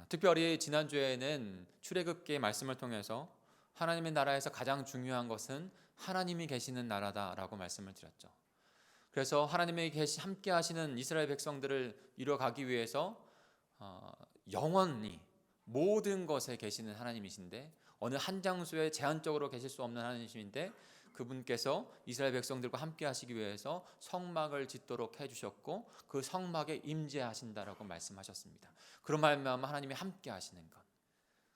특별히 지난주에는 출애굽기의 말씀을 통해서 하나님의 나라에서 가장 중요한 것은 하나님이 계시는 나라다라고 말씀을 드렸죠. 그래서 하나님이 함께 하시는 이스라엘 백성들을 이루어가기 위해서 영원히 모든 것에 계시는 하나님이신데 어느 한 장소에 제한적으로 계실 수 없는 하나님이신데 그분께서 이스라엘 백성들과 함께 하시기 위해서 성막을 짓도록 해주셨고 그 성막에 임재하신다라고 말씀하셨습니다. 그런 말미암아 하나님이 함께 하시는 것,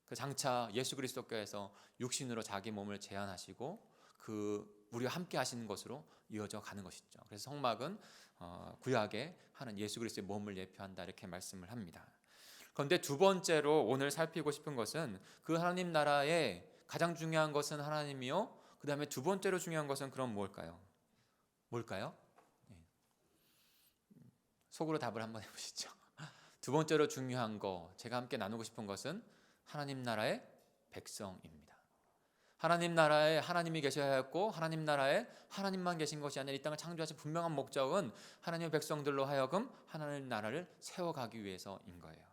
그 장차 예수 그리스도께서 육신으로 자기 몸을 제한하시고 그 우리와 함께 하시는 것으로 이어져 가는 것이죠. 그래서 성막은 구약에 하는 예수 그리스도의 몸을 예표한다 이렇게 말씀을 합니다. 그런데 두 번째로 오늘 살피고 싶은 것은 그 하나님 나라의 가장 중요한 것은 하나님이요, 그 다음에 두 번째로 중요한 것은 그럼 뭘까요? 속으로 답을 한번 해보시죠. 두 번째로 중요한 거, 제가 함께 나누고 싶은 것은 하나님 나라의 백성입니다. 하나님 나라에 하나님이 계셔야 했고 하나님 나라에 하나님만 계신 것이 아니라 이 땅을 창조하신 분명한 목적은 하나님의 백성들로 하여금 하나님 나라를 세워가기 위해서인 거예요.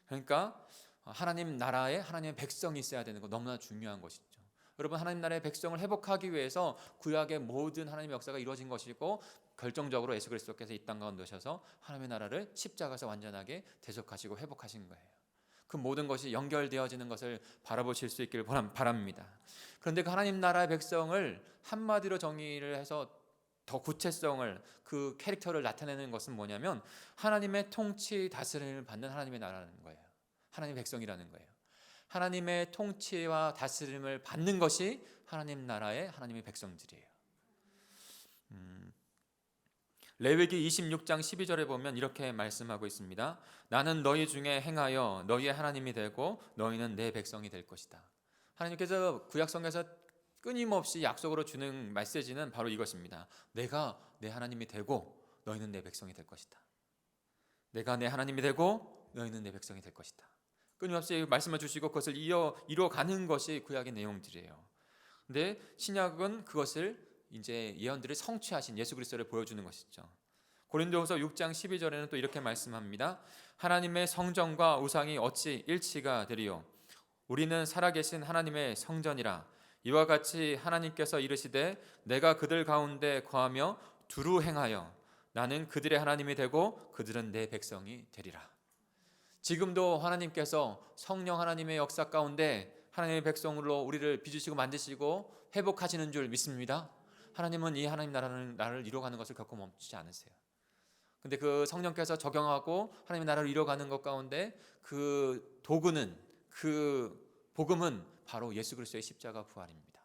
그러니까 하나님 나라에 하나님의 백성이 있어야 되는 거 너무나 중요한 것이죠. 여러분, 하나님 나라의 백성을 회복하기 위해서 구약의 모든 하나님의 역사가 이루어진 것이고 결정적으로 예수 그리스도께서 이 땅 가운데 오셔서 하나님의 나라를 십자가에서 완전하게 대속하시고 회복하신 거예요. 그 모든 것이 연결되어지는 것을 바라보실 수 있기를 바랍니다. 그런데 그 하나님 나라의 백성을 한마디로 정의를 해서 더 구체성을, 그 캐릭터를 나타내는 것은 뭐냐면 하나님의 통치 다스림을 받는 하나님의 나라라는 거예요. 하나님의 백성이라는 거예요. 하나님의 통치와 다스림을 받는 것이 하나님 나라의 하나님의 백성들이에요. 레위기 26장 12절에 보면 이렇게 말씀하고 있습니다. 나는 너희 중에 행하여 너희의 하나님이 되고 너희는 내 백성이 될 것이다. 하나님께서 구약성경에서 끊임없이 약속으로 주는 메시지는 바로 이것입니다. 내가 내 하나님이 되고 너희는 내 백성이 될 것이다. 내가 내 하나님이 되고 너희는 내 백성이 될 것이다. 끊임없이 말씀을 주시고 그것을 이뤄가는 것이 구약의 내용들이에요. 근데 신약은 그것을 이제 예언들을 성취하신 예수 그리스도를 보여주는 것이죠. 고린도후서 6장 12절에는 또 이렇게 말씀합니다. 하나님의 성전과 우상이 어찌 일치가 되리요? 우리는 살아계신 하나님의 성전이라. 이와 같이 하나님께서 이르시되 내가 그들 가운데 거하며 두루 행하여 나는 그들의 하나님이 되고 그들은 내 백성이 되리라. 지금도 하나님께서 성령 하나님의 역사 가운데 하나님의 백성으로 우리를 빚으시고 만드시고 회복하시는 줄 믿습니다. 하나님은 이 하나님 나라를 이루어가는 것을 결코 멈추지 않으세요. 근데 그 성령께서 적용하고 하나님의 나라를 이루어가는 것 가운데 그 도구는, 그 복음은 바로 예수 그리스도의 십자가 부활입니다.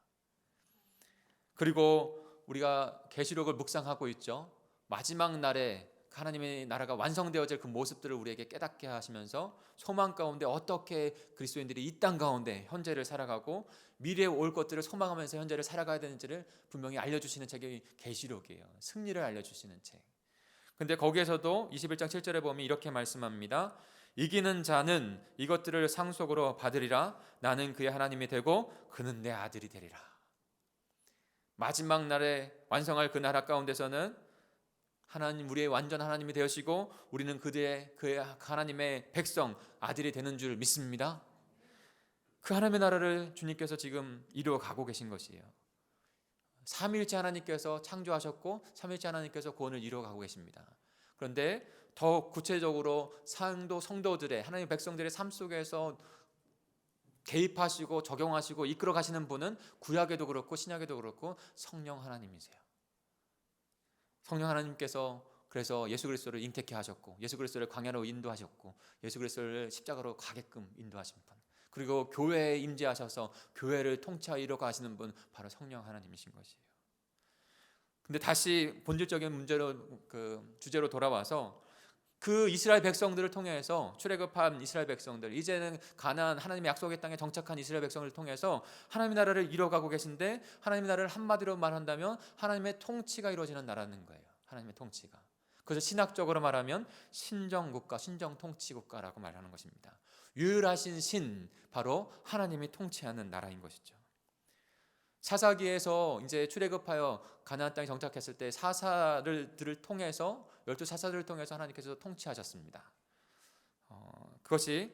그리고 우리가 계시록을 묵상하고 있죠. 마지막 날에 하나님의 나라가 완성되어질 그 모습들을 우리에게 깨닫게 하시면서 소망 가운데 어떻게 그리스도인들이 이 땅 가운데 현재를 살아가고 미래에 올 것들을 소망하면서 현재를 살아가야 되는지를 분명히 알려주시는 책이 계시록이에요. 승리를 알려주시는 책. 근데 거기에서도 21장 7절에 보면 이렇게 말씀합니다. 이기는 자는 이것들을 상속으로 받으리라. 나는 그의 하나님이 되고 그는 내 아들이 되리라. 마지막 날에 완성할 그 나라 가운데서는 하나님, 우리의 완전 하나님이 되시고 우리는 그의 하나님의 백성, 아들이 되는 줄 믿습니다. 그 하나님의 나라를 주님께서 지금 이루어가고 계신 것이에요. 삼위일체 하나님께서 창조하셨고 삼위일체 하나님께서 구원을 이루어가고 계십니다. 그런데 더 구체적으로 성도들의, 하나님의 백성들의 삶 속에서 개입하시고 적용하시고 이끌어 가시는 분은 구약에도 그렇고 신약에도 그렇고 성령 하나님이세요. 성령 하나님께서 그래서 예수 그리스도를 잉태케 하셨고 예수 그리스도를 광야로 인도하셨고 예수 그리스도를 십자가로 가게끔 인도하신 분, 그리고 교회에 임재하셔서 교회를 통치하여 이뤄가시는 분, 바로 성령 하나님이신 것이에요. 근데 다시 본질적인 문제로, 그 주제로 돌아와서 그 이스라엘 백성들을 통해서 출애굽한 이스라엘 백성들, 이제는 가나안 하나님의 약속의 땅에 정착한 이스라엘 백성을 통해서 하나님의 나라를 이뤄가고 계신데, 하나님의 나라를 한마디로 말한다면 하나님의 통치가 이루어지는 나라는 거예요. 하나님의 통치가. 그래서 신학적으로 말하면 신정국가, 신정통치국가라고 말하는 것입니다. 유일하신 신, 바로 하나님이 통치하는 나라인 것이죠. 사사기에서 이제 출애굽하여 가나안 땅에 정착했을 때 사사들을 통해서, 12사사들을 통해서 하나님께서 통치하셨습니다. 그것이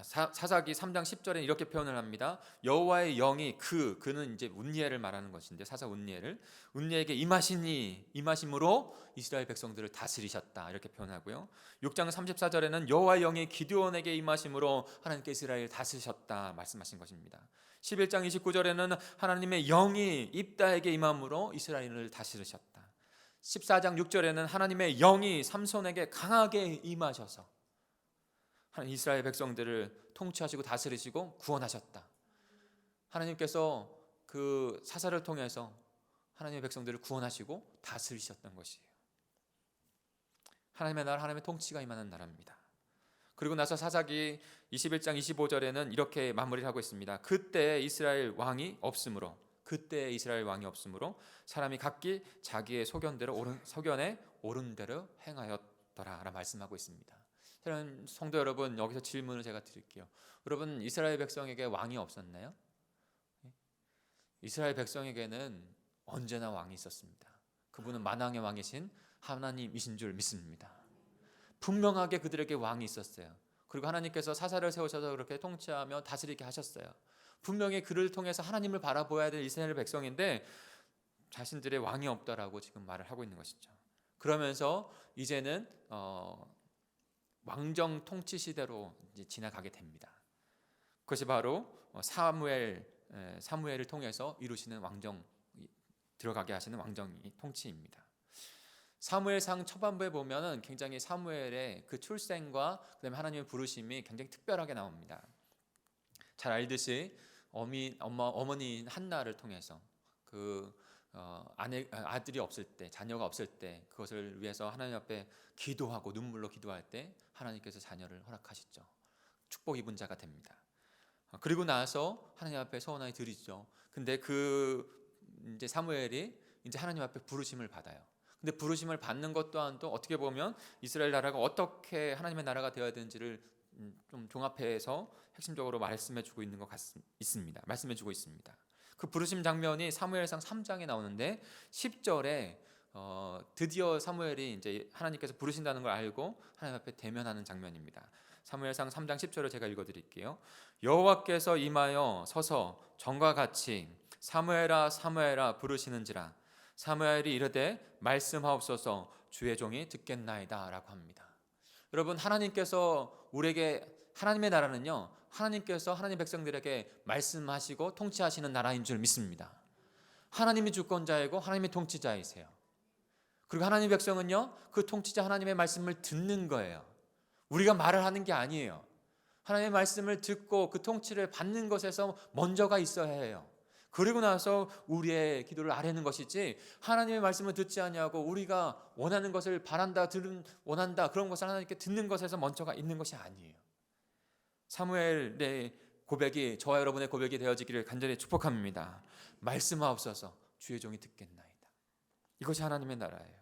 사사기 3장 10절에 이렇게 표현을 합니다. 여호와의 영이 그는 이제 운니엘을 말하는 것인데, 사사 운니엘에게 임하심으로 이스라엘 백성들을 다스리셨다, 이렇게 표현하고요. 6장 34절에는 여호와의 영이 기드온에게 임하심으로 하나님께 이스라엘을 다스리셨다 말씀하신 것입니다. 11장 29절에는 하나님의 영이 입다에게 임함으로 이스라엘을 다스리셨다. 14장 6절에는 하나님의 영이 삼손에게 강하게 임하셔서 하나님 이스라엘 백성들을 통치하시고 다스리시고 구원하셨다. 하나님께서 그 사사를 통해서 하나님의 백성들을 구원하시고 다스리셨던 것이에요. 하나님의 나라, 하나님의 통치가 임하는 나라입니다. 그리고 나서 사사기 21장 25절에는 이렇게 마무리를 하고 있습니다. 그때 이스라엘 왕이 없으므로 사람이 각기 자기의 소견에 옳은 대로 행하였더라 라 말씀하고 있습니다. 저는 성도 여러분, 여기서 질문을 제가 드릴게요. 여러분, 이스라엘 백성에게 왕이 없었나요? 이스라엘 백성에게는 언제나 왕이 있었습니다. 그분은 만왕의 왕이신 하나님이신 줄 믿습니다. 분명하게 그들에게 왕이 있었어요. 그리고 하나님께서 사사를 세우셔서 그렇게 통치하며 다스리게 하셨어요. 분명히 그를 통해서 하나님을 바라보아야 될 이스라엘 백성인데 자신들의 왕이 없다라고 지금 말을 하고 있는 것이죠. 그러면서 이제는 왕정 통치 시대로 이제 지나가게 됩니다. 그것이 바로 사무엘을 통해서 이루시는 왕정, 들어가게 하시는 왕정 통치입니다. 사무엘상 초반부에 보면은 굉장히 사무엘의 그 출생과 그다음에 하나님의 부르심이 굉장히 특별하게 나옵니다. 잘 알듯이 어머니인 한나를 통해서 그 아들이 없을 때, 자녀가 없을 때 그것을 위해서 하나님 앞에 기도하고 눈물로 기도할 때 하나님께서 자녀를 허락하시죠. 축복 입은 자가 됩니다. 그리고 나서 하나님 앞에 서원하여 드리죠. 근데 이제 사무엘이 이제 하나님 앞에 부르심을 받아요. 근데 부르심을 받는 것 또한도 어떻게 보면 이스라엘 나라가 어떻게 하나님의 나라가 되어야 되는지를 좀 종합해서 핵심적으로 말씀해주고 있는 것 있습니다. 말씀해주고 있습니다. 그 부르심 장면이 사무엘상 3장에 나오는데 10절에 드디어 사무엘이 이제 하나님께서 부르신다는 걸 알고 하나님 앞에 대면하는 장면입니다. 사무엘상 3장 10절을 제가 읽어드릴게요. 여호와께서 임하여 서서 전과 같이 사무엘아 사무엘아 부르시는지라 사무엘이 이르되 말씀하옵소서 주의 종이 듣겠나이다 라고 합니다. 여러분, 하나님께서 우리에게, 하나님의 나라는요, 하나님께서 하나님 백성들에게 말씀하시고 통치하시는 나라인 줄 믿습니다. 하나님이 주권자이고 하나님이 통치자이세요. 그리고 하나님 백성은요, 그 통치자 하나님의 말씀을 듣는 거예요. 우리가 말을 하는 게 아니에요. 하나님의 말씀을 듣고 그 통치를 받는 것에서 먼저가 있어야 해요. 그리고 나서 우리의 기도를 아뢰는 것이지, 하나님의 말씀을 듣지 아니하고 우리가 원하는 것을 바란다, 원한다, 그런 것을 하나님께 듣는 것에서 먼저가 있는 것이 아니에요. 사무엘의 고백이 저와 여러분의 고백이 되어지기를 간절히 축복합니다. 말씀하옵소서 주의 종이 듣겠나이다. 이것이 하나님의 나라예요.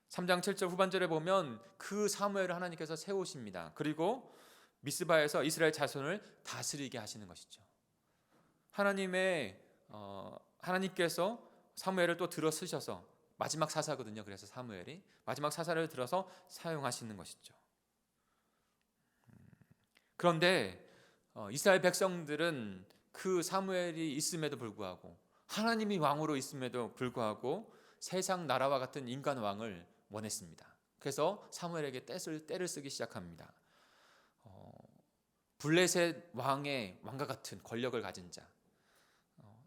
3장 7절 후반절에 보면 그 사무엘을 하나님께서 세우십니다. 그리고 미스바에서 이스라엘 자손을 다스리게 하시는 것이죠. 하나님께서 사무엘을 또 들어 쓰셔서, 마지막 사사거든요. 그래서 사무엘이 마지막 사사를 들어서 사용하시는 것이죠. 그런데 이스라엘 백성들은 그 사무엘이 있음에도 불구하고, 하나님이 왕으로 있음에도 불구하고 세상 나라와 같은 인간 왕을 원했습니다. 그래서 사무엘에게 때를 쓰기 시작합니다. 블레셋 왕의 왕과 같은 권력을 가진 자,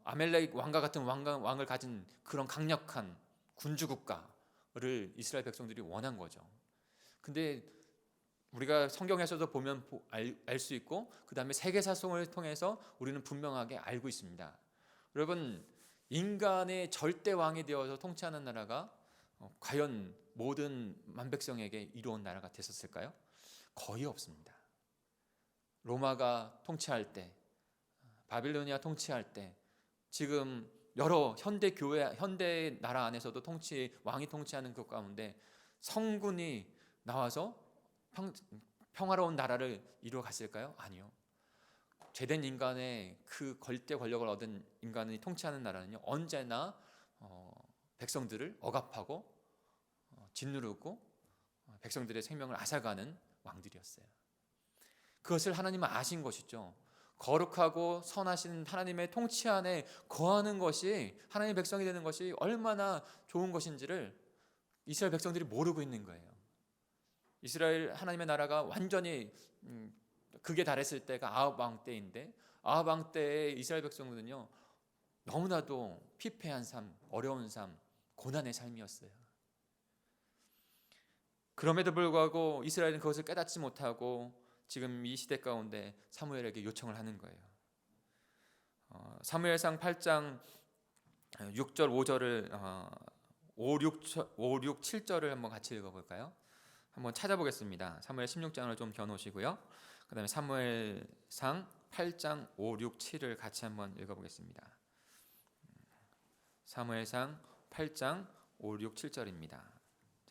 아멜렉 왕과 같은 왕을 가진 그런 강력한 군주 국가를 이스라엘 백성들이 원한 거죠. 근데 우리가 성경에서도 보면 알 수 있고, 그 다음에 세계사성을 통해서 우리는 분명하게 알고 있습니다. 여러분, 인간의 절대 왕이 되어서 통치하는 나라가 과연 모든 만백성에게 이루어온 나라가 됐었을까요? 거의 없습니다. 로마가 통치할 때, 바빌로니아 통치할 때, 지금 여러 현대 교회, 현대 나라 안에서도 왕이 통치하는 그 가운데 성군이 나와서 평화로운 나라를 이루어 갔을까요? 아니요. 죄된 인간의 그 절대 권력을 얻은 인간이 통치하는 나라는요, 언제나 백성들을 억압하고 짓누르고 백성들의 생명을 앗아가는 왕들이었어요. 그것을 하나님은 아신 것이죠. 거룩하고 선하신 하나님의 통치 안에 거하는 것이, 하나님의 백성이 되는 것이 얼마나 좋은 것인지를 이스라엘 백성들이 모르고 있는 거예요. 이스라엘 하나님의 나라가 완전히 극에 달했을 때가 아합 왕 때인데, 아합 왕 때의 이스라엘 백성들은요, 너무나도 피폐한 삶, 어려운 삶, 고난의 삶이었어요. 그럼에도 불구하고 이스라엘은 그것을 깨닫지 못하고 지금 이 시대 가운데 사무엘에게 요청을 하는 거예요. 사무엘상 8장 6절 5절을 5, 6, 7절을 한번 같이 읽어볼까요? 한번 찾아보겠습니다. 사무엘 16장을 좀 겨누시고요. 그 다음에 사무엘상 8장 5, 6, 7을 같이 한번 읽어보겠습니다. 사무엘상 8장 5, 6, 7절입니다.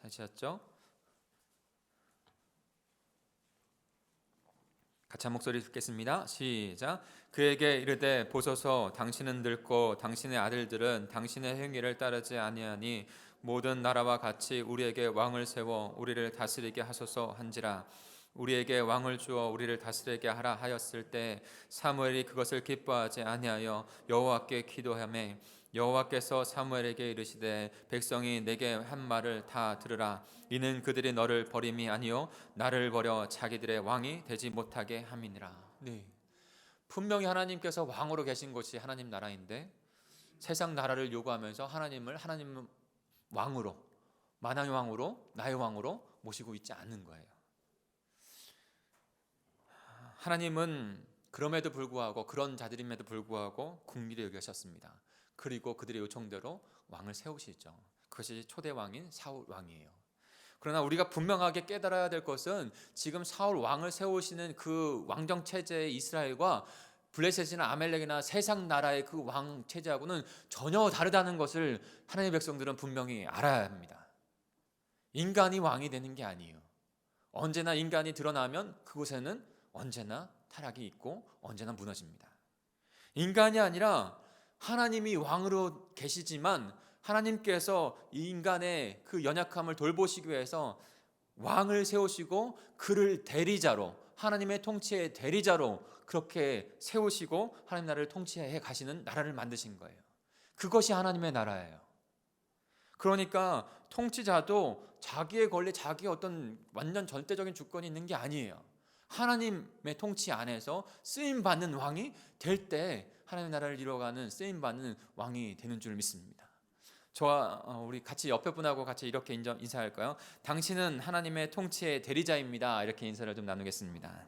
찾으셨죠? 같이 한 목소리 듣겠습니다. 시작. 그에게 이르되 보소서 당신은 늙고 당신의 아들들은 당신의 행위를 따르지 아니하니 모든 나라와 같이 우리에게 왕을 세워 우리를 다스리게 하소서 한지라. 우리에게 왕을 주어 우리를 다스리게 하라 하였을 때 사무엘이 그것을 기뻐하지 아니하여 여호와께 기도하며 여호와께서 사무엘에게 이르시되 백성이 내게 한 말을 다 들으라. 이는 그들이 너를 버림이 아니요 나를 버려 자기들의 왕이 되지 못하게 함이니라. 네. 분명히 하나님께서 왕으로 계신 곳이 하나님 나라인데 세상 나라를 요구하면서 하나님 왕으로, 만왕의 왕으로, 나의 왕으로 모시고 있지 않는 거예요. 하나님은 그럼에도 불구하고, 그런 자들임에도 불구하고 긍휼히 여기셨습니다. 그리고 그들의 요청대로 왕을 세우시죠. 그것이 초대 왕인 사울 왕이에요. 그러나 우리가 분명하게 깨달아야 될 것은 지금 사울 왕을 세우시는 그 왕정 체제의 이스라엘과 블레셋이나 아멜렉이나 세상 나라의 그 왕 체제하고는 전혀 다르다는 것을 하나님의 백성들은 분명히 알아야 합니다. 인간이 왕이 되는 게 아니에요. 언제나 인간이 드러나면 그곳에는 언제나 타락이 있고 언제나 무너집니다. 인간이 아니라 하나님이 왕으로 계시지만 하나님께서 이 인간의 그 연약함을 돌보시기 위해서 왕을 세우시고 그를 대리자로, 하나님의 통치의 대리자로 그렇게 세우시고 하나님 나라를 통치해 가시는 나라를 만드신 거예요. 그것이 하나님의 나라예요. 그러니까 통치자도 자기의 권리, 자기의 어떤 완전 절대적인 주권이 있는 게 아니에요. 하나님의 통치 안에서 쓰임 받는 왕이 될 때 하나님의 나라를 이루어가는 쓰임 받는 왕이 되는 줄 믿습니다. 저와 우리 같이 옆에 분하고 같이 이렇게 인사할까요? 당신은 하나님의 통치의 대리자입니다. 이렇게 인사를 좀 나누겠습니다.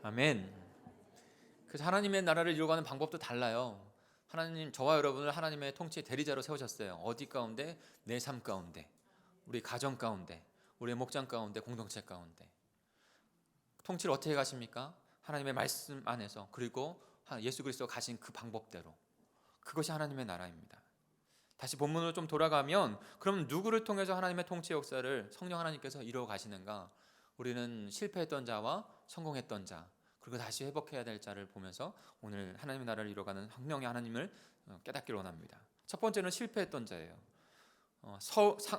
아멘. 그래서 하나님의 나라를 이루어가는 방법도 달라요. 하나님, 저와 여러분을 하나님의 통치의 대리자로 세우셨어요. 어디 가운데? 내 삶 가운데, 우리 가정 가운데, 우리의 목장 가운데, 공동체 가운데. 통치를 어떻게 가십니까? 하나님의 말씀 안에서, 그리고 예수 그리스도가 가신 그 방법대로. 그것이 하나님의 나라입니다. 다시 본문으로 좀 돌아가면 그럼 누구를 통해서 하나님의 통치 역사를 성령 하나님께서 이루어 가시는가? 우리는 실패했던 자와 성공했던 자, 그리고 다시 회복해야 될 자를 보면서 오늘 하나님의 나라를 이루어가는 성령의 하나님을 깨닫기를 원합니다. 첫 번째는 실패했던 자예요.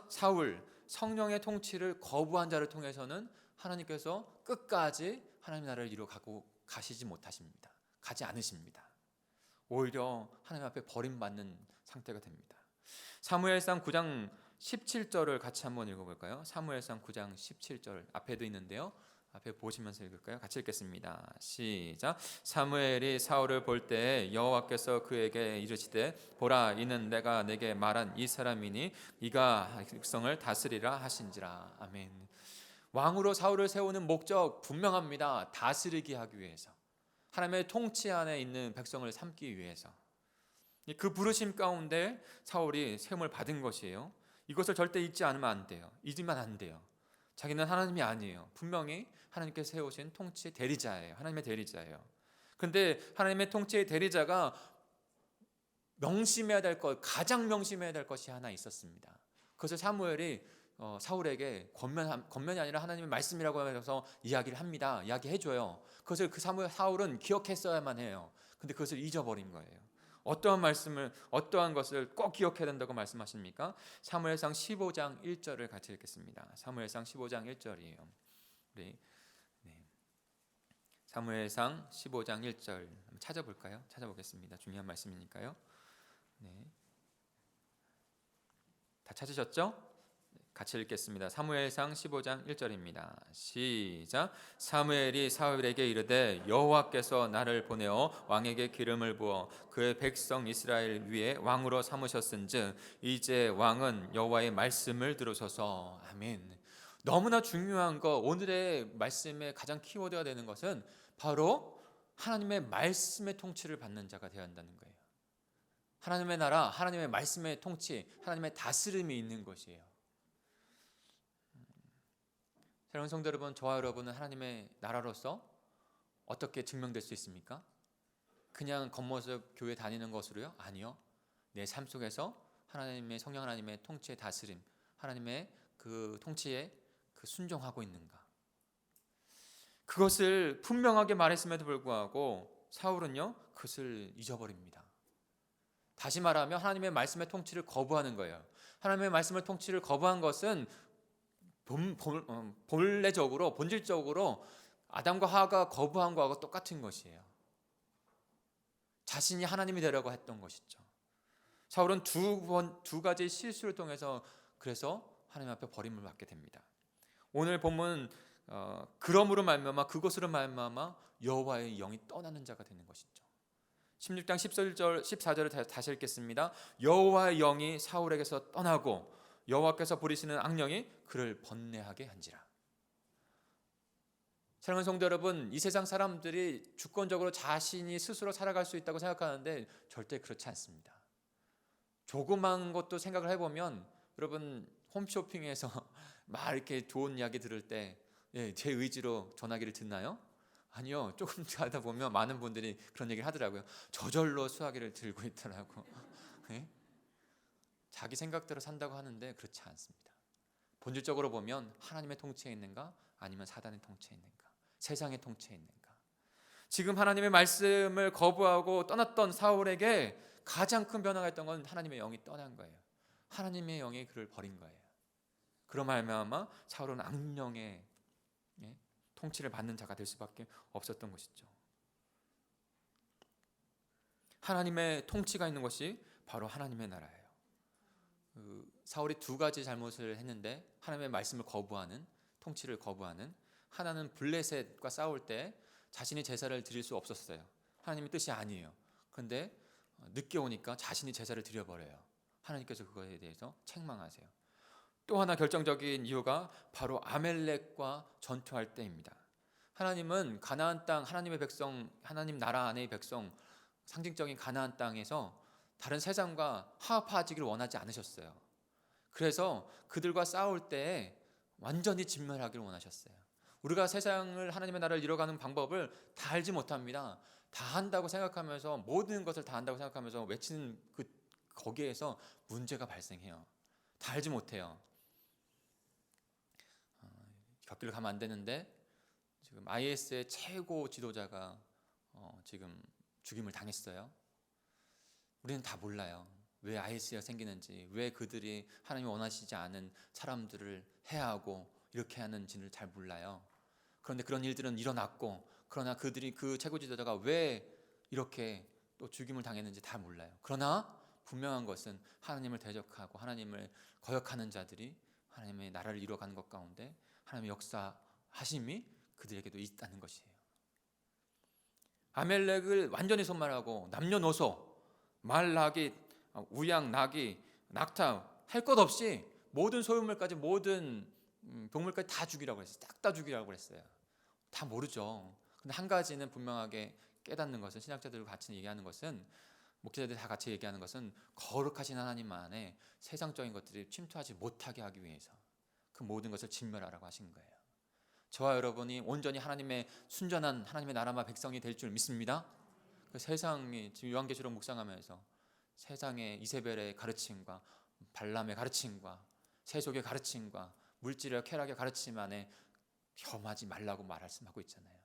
사울, 성령의 통치를 거부한 자를 통해서는 하나님께서 끝까지 하나님의 나라를 이루어가고 가시지 못하십니다. 가지 않으십니다. 오히려 하나님 앞에 버림받는 상태가 됩니다. 사무엘상 9장 17절을 같이 한번 읽어볼까요? 사무엘상 9장 17절 앞에도 있는데요. 앞에 보시면서 읽을까요? 같이 읽겠습니다. 시작. 사무엘이 사울을 볼 때 여호와께서 그에게 이르시되 보라 이는 내가 내게 말한 이 사람이니 이가 백성을 다스리라 하신지라. 아멘. 왕으로 사울을 세우는 목적 분명합니다. 다스리게 하기 위해서, 하나님의 통치 안에 있는 백성을 삼기 위해서. 그 부르심 가운데 사울이 세움을 받은 것이에요. 이것을 절대 잊지 않으면 안 돼요. 잊으면 안 돼요. 자기는 하나님이 아니에요. 분명히 하나님께서 세우신 통치의 대리자예요. 하나님의 대리자예요. 그런데 하나님의 통치의 대리자가 명심해야 될 것, 가장 명심해야 될 것이 하나 있었습니다. 그것을 사무엘이 사울에게 권면이 아니라 하나님의 말씀이라고 하면서 이야기를 합니다. 이야기해줘요. 그것을 그 사울은 기억했어야만 해요. 근데 그것을 잊어버린 거예요. 어떠한 말씀을, 어떠한 것을 꼭 기억해야 된다고 말씀하십니까? 사무엘상 15장 1절을 같이 읽겠습니다. 사무엘상 15장 1절이에요. 우리 사무엘상 15장 1절 한번 찾아볼까요? 찾아보겠습니다. 중요한 말씀이니까요. 네. 다 찾으셨죠? 같이 읽겠습니다. 사무엘상 15장 1절입니다. 시작. 사무엘이 사울에게 이르되 여호와께서 나를 보내어 왕에게 기름을 부어 그의 백성 이스라엘 위에 왕으로 삼으셨은즉 이제 왕은 여호와의 말씀을 들으소서. 아멘. 너무나 중요한 거, 오늘의 말씀의 가장 키워드가 되는 것은 바로 하나님의 말씀의 통치를 받는 자가 되어야 한다는 거예요. 하나님의 나라, 하나님의 말씀의 통치, 하나님의 다스림이 있는 것이에요. 사랑하는 성도 여러분, 저와 여러분은 하나님의 나라로서 어떻게 증명될 수 있습니까? 그냥 겉모습 교회 다니는 것으로요? 아니요. 내 삶 속에서 하나님의 성령 하나님의 통치의 다스림, 하나님의 그 통치에 그 순종하고 있는가? 그것을 분명하게 말했음에도 불구하고 사울은요, 그것을 잊어버립니다. 다시 말하면 하나님의 말씀의 통치를 거부하는 거예요. 하나님의 말씀의 통치를 거부한 것은 본래적으로, 본질적으로 아담과 하와가 거부한 거하고 똑같은 것이에요. 자신이 하나님이 되려고 했던 것이죠. 사울은 두 가지 실수를 통해서 그래서 하나님 앞에 버림을 받게 됩니다. 오늘 본문 그러므로 말미암아, 그것으로 말미암아 여호와의 영이 떠나는 자가 되는 것이죠. 16장 14절을 다시 읽겠습니다. 여호와의 영이 사울에게서 떠나고 여호와께서 부리시는 악령이 그를 번뇌하게 한지라. 사랑하는 성도 여러분, 이 세상 사람들이 주권적으로 자신이 스스로 살아갈 수 있다고 생각하는데 절대 그렇지 않습니다. 조그만 것도 생각을 해보면 여러분 홈쇼핑에서 막 이렇게 좋은 이야기 들을 때 제 의지로 전화기를 듣나요? 아니요. 조금 하다 보면 많은 분들이 그런 얘기를 하더라고요. 저절로 수화기를 들고 있더라고. 예? 자기 생각대로 산다고 하는데 그렇지 않습니다. 본질적으로 보면 하나님의 통치에 있는가 아니면 사단의 통치에 있는가, 세상의 통치에 있는가. 지금 하나님의 말씀을 거부하고 떠났던 사울에게 가장 큰 변화가 있던 건 하나님의 영이 떠난 거예요. 하나님의 영이 그를 버린 거예요. 그로 말미암아 사울은 악령의 통치를 받는 자가 될 수밖에 없었던 것이죠. 하나님의 통치가 있는 것이 바로 하나님의 나라예요. 사울이 두 가지 잘못을 했는데 하나님의 말씀을 거부하는, 통치를 거부하는, 하나는 블레셋과 싸울 때 자신이 제사를 드릴 수 없었어요. 하나님의 뜻이 아니에요. 그런데 늦게 오니까 자신이 제사를 드려버려요. 하나님께서 그거에 대해서 책망하세요. 또 하나 결정적인 이유가 바로 아멜렉과 전투할 때입니다. 하나님은 가나안 땅, 하나님의 백성, 하나님 나라 안의 백성, 상징적인 가나안 땅에서 다른 세상과 화합하기를 원하지 않으셨어요. 그래서 그들과 싸울 때 완전히 진멸하기를 원하셨어요. 우리가 세상을, 하나님의 나라를 이뤄가는 방법을 다 알지 못합니다. 다 한다고 생각하면서, 모든 것을 다 한다고 생각하면서 외치는 거기에서 문제가 발생해요. 다 알지 못해요. 곁길을 가면 안 되는데 지금 IS의 최고 지도자가 지금 죽임을 당했어요. 우리는 다 몰라요. 왜 IS가 생기는지, 왜 그들이 하나님이 원하시지 않은 사람들을 해하고 이렇게 하는지를 잘 몰라요. 그런데 그런 일들은 일어났고, 그러나 그들이, 그 최고 지도자가 왜 이렇게 또 죽임을 당했는지 다 몰라요. 그러나 분명한 것은 하나님을 대적하고 하나님을 거역하는 자들이 하나님의 나라를 이뤄가는 것 가운데 하나님의 역사하심이 그들에게도 있다는 것이에요. 아멜렉을 완전히 손말하고 남녀노소, 말, 나귀, 우양, 나귀, 낙타 할 것 없이 모든 소유물까지, 모든 동물까지 다 죽이라고 했어요. 싹 다 죽이라고 했어요. 다 모르죠. 근데 한 가지는 분명하게 깨닫는 것은, 신학자들과 같이 얘기하는 것은, 목회자들이 다 같이 얘기하는 것은, 거룩하신 하나님 안에 세상적인 것들이 침투하지 못하게 하기 위해서 그 모든 것을 진멸하라고 하신 거예요. 저와 여러분이 온전히 하나님의 순전한 하나님의 나라와 백성이 될 줄 믿습니다. 그 세상이 지금 요한계시록 묵상하면서 세상의 이세벨의 가르침과 발람의 가르침과 세속의 가르침과 물질의 쾌락의 가르침 안에 겸하지 말라고 말씀하고 있잖아요.